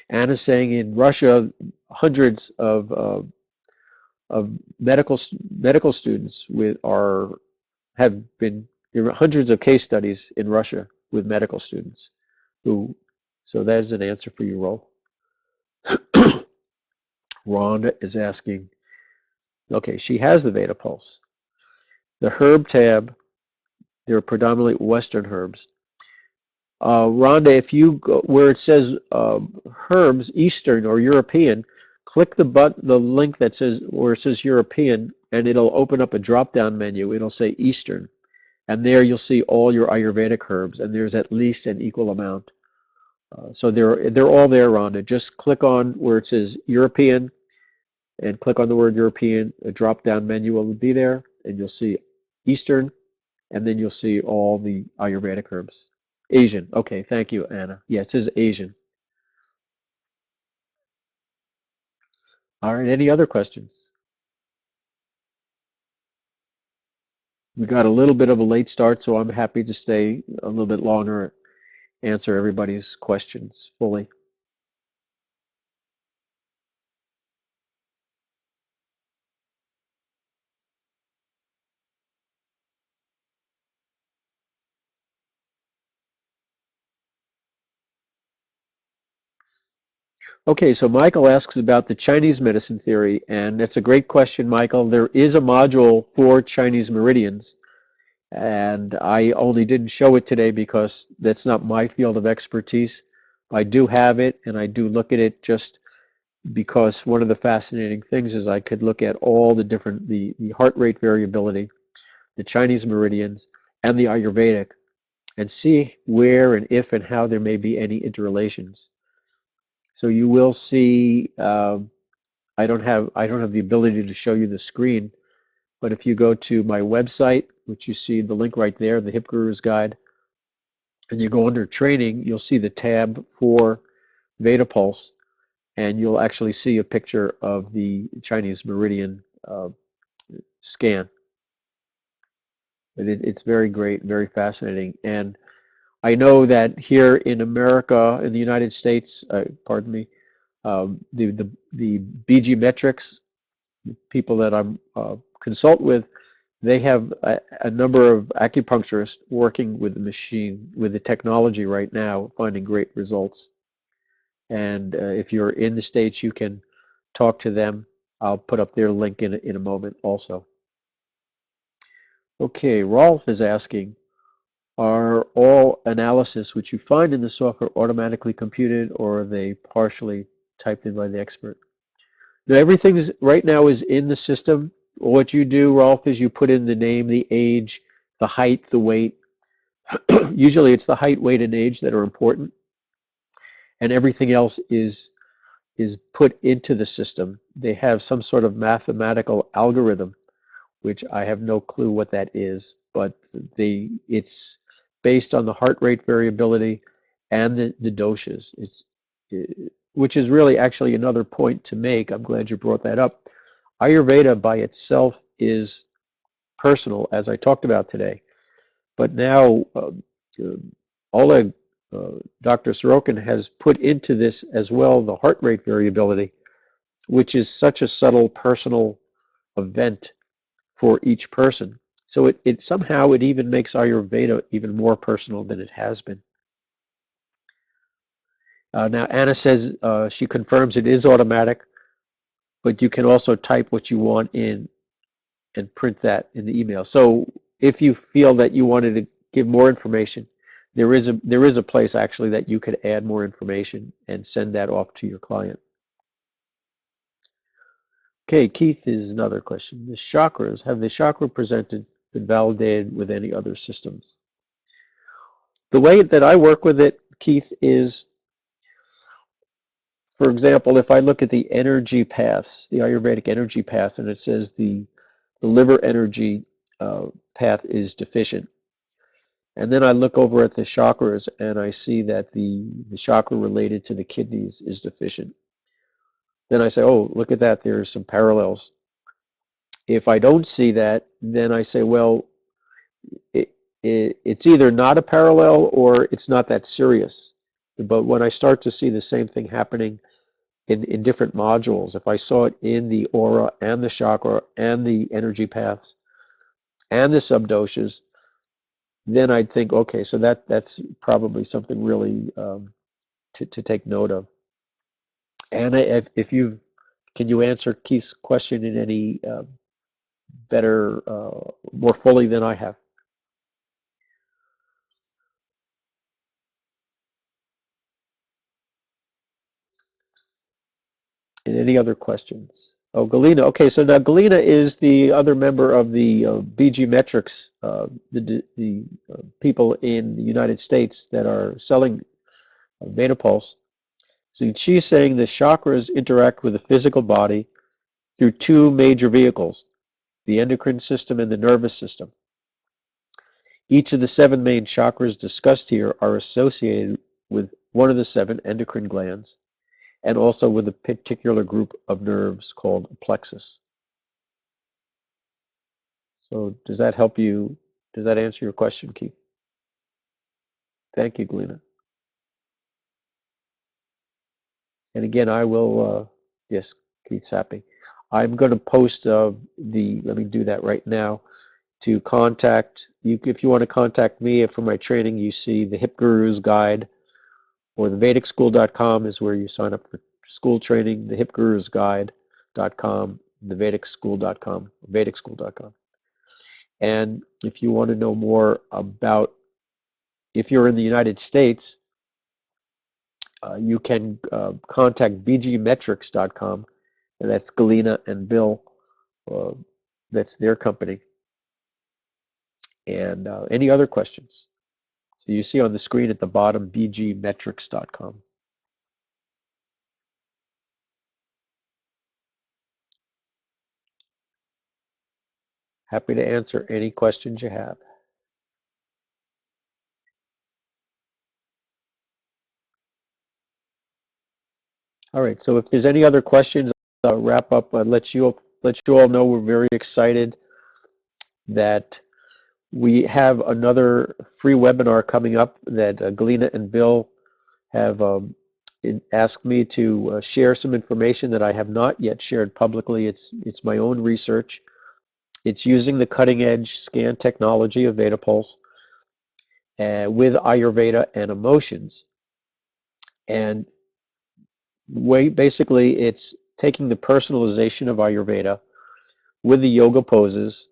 Anna's saying in Russia, hundreds of medical students have been there are hundreds of case studies in Russia with medical students who. So that is an answer for you, Rolf. Rhonda is asking, okay, she has the Veda Pulse. The herb tab, they're predominantly Western herbs. Rhonda, if you go where it says herbs, Eastern or European, click the link that says where it says European, and it'll open up a drop-down menu. It'll say Eastern, and there you'll see all your Ayurvedic herbs, and there's at least an equal amount. So they're all there, Rhonda. Just click on where it says European, and click on the word European. A drop-down menu will be there, and you'll see Eastern, and then you'll see all the Ayurvedic herbs. Asian. Okay, thank you, Anna. Yeah, it says Asian. All right, any other questions? We got a little bit of a late start, so I'm happy to stay a little bit longer, answer everybody's questions fully. Okay, so Michael asks about the Chinese medicine theory, and that's a great question, Michael. There is a module for Chinese meridians, and I only didn't show it today because that's not my field of expertise. I do have it, and I do look at it just because one of the fascinating things is I could look at all the different, the heart rate variability, the Chinese meridians, and the Ayurvedic, and see where and if and how there may be any interrelations. So you will see, I don't have the ability to show you the screen, but if you go to my website, which you see the link right there, the Hip Guru's Guide, and you go under training, you'll see the tab for VedaPulse, and you'll actually see a picture of the Chinese meridian scan. It's very great, very fascinating. And I know that here in America, in the United States, pardon me, the BG metrics people that I'm consult with, they have a number of acupuncturists working with the machine, with the technology right now, finding great results. And if you're in the States, you can talk to them. I'll put up their link in a moment also. Okay, Rolf is asking, are all analysis which you find in the software automatically computed or are they partially typed in by the expert? Now, everything right now is in the system. What you do, Rolf, is you put in the name, the age, the height, the weight. Usually it's the height, weight, and age that are important, and everything else is put into the system. They have some sort of mathematical algorithm, which I have no clue what that is, but it's based on the heart rate variability and the doshas. Which is really actually another point to make. I'm glad you brought that up. Ayurveda by itself is personal, as I talked about today. But now uh, Oleg, Dr. Sorokin has put into this as well the heart rate variability, which is such a subtle personal event for each person. So it somehow it even makes Ayurveda even more personal than it has been. Now Anna says she confirms it is automatic, but you can also type what you want in and print that in the email. So if you feel that you wanted to give more information, there is a place actually that you could add more information and send that off to your client. Okay, Keith is another question. The chakras, have the chakra presented been validated with any other systems? The way that I work with it, Keith, is, for example, if I look at the energy paths, the Ayurvedic energy path, and it says the liver energy path is deficient. And then I look over at the chakras and I see that the chakra related to the kidneys is deficient. Then I say, oh, look at that, there's some parallels. If I don't see that, then I say, well, it, it's either not a parallel or it's not that serious. But when I start to see the same thing happening in different modules, if I saw it in the aura and the chakra and the energy paths and the subdoshas, then I'd think, okay, so that's probably something really to take note of. Anna, if you can you answer Keith's question in any better, more fully than I have? And any other questions? Oh, Galena. Okay, so now Galena is the other member of the BG Metrics, the people in the United States that are selling VedaPulse. So she's saying the chakras interact with the physical body through two major vehicles, the endocrine system and the nervous system. Each of the seven main chakras discussed here are associated with one of the seven endocrine glands and also with a particular group of nerves called a plexus. So does that help you? Does that answer your question, Keith? Thank you, Galena. And again, I will, yes, Keith's happy. I'm going to post let me do that right now, to contact you. If you want to contact me for my training, you see the Hip Guru's Guide or the Vedicschool.com is where you sign up school training, the hipgurusguide.com, the Vedicschool.com, Vedicschool.com. And if you want to know more about, if you're in the United States, you can contact bgmetrics.com, and that's Galina and Bill. Uh, that's their company. And any other questions? So you see on the screen at the bottom, bgmetrics.com. Happy to answer any questions you have. All right, so if there's any other questions, I'll wrap up. Let you all know we're very excited that we have another free webinar coming up that Galina and Bill have asked me to share some information that I have not yet shared publicly. It's my own research. It's using the cutting edge scan technology of VedaPulse with Ayurveda and emotions. And basically, it's taking the personalization of Ayurveda with the yoga poses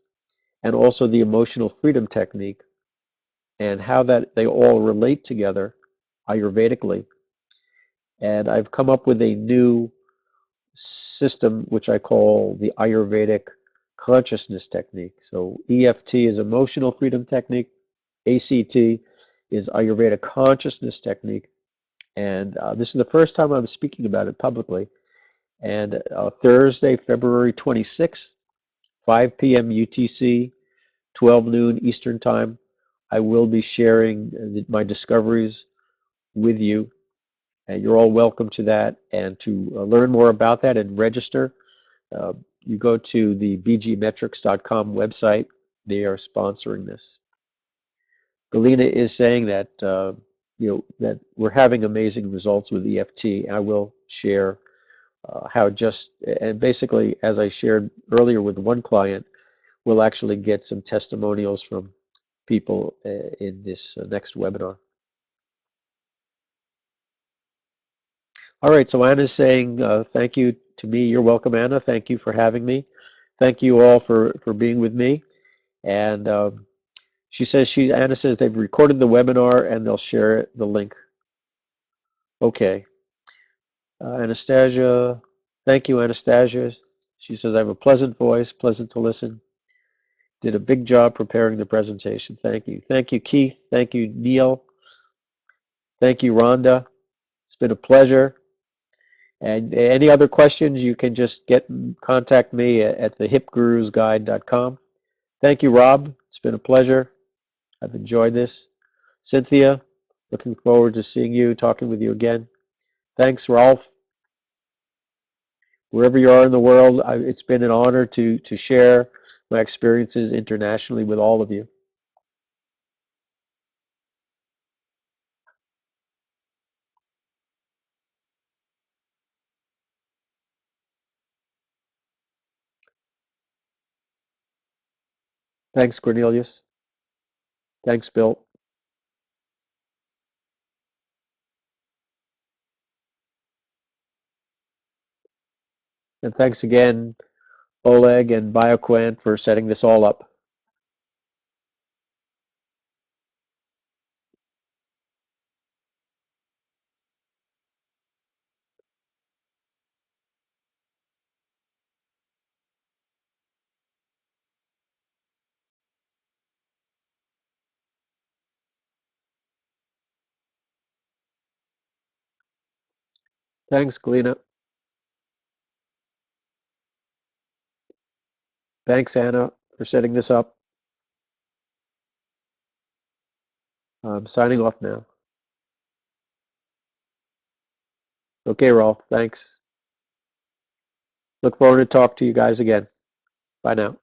and also the emotional freedom technique and how that they all relate together Ayurvedically. And I've come up with a new system which I call the Ayurvedic consciousness technique. So EFT is emotional freedom technique, ACT is Ayurveda consciousness technique, and this is the first time I'm speaking about it publicly. And Thursday, February 26th, 5 p.m. UTC, 12 noon Eastern Time, I will be sharing my discoveries with you. And you're all welcome to that. And to learn more about that and register, uh, you go to the bgmetrics.com website. They are sponsoring this. Galina is saying that that we're having amazing results with EFT. I will share how and basically, as I shared earlier with one client, we'll actually get some testimonials from people in this next webinar. All right, so Anna's saying thank you to me. You're welcome, Anna. Thank you for having me. Thank you all for being with me. And Anna says they've recorded the webinar and they'll share the link. Okay. Anastasia, thank you, Anastasia. She says I have a pleasant voice, pleasant to listen. Did a big job preparing the presentation. Thank you. Thank you, Keith. Thank you, Neil. Thank you, Rhonda. It's been a pleasure. And any other questions, you can just contact me at the hipgurusguide.com. Thank you, Rob. It's been a pleasure. I've enjoyed this. Cynthia, looking forward to seeing you, talking with you again. Thanks, Rolf. Wherever you are in the world, it's been an honor to share my experiences internationally with all of you. Thanks, Cornelius. Thanks, Bill. And thanks again, Oleg and BioQuant, for setting this all up. Thanks, Galina. Thanks, Anna, for setting this up. I'm signing off now. Okay, Rolf, thanks. Look forward to talk to you guys again. Bye now.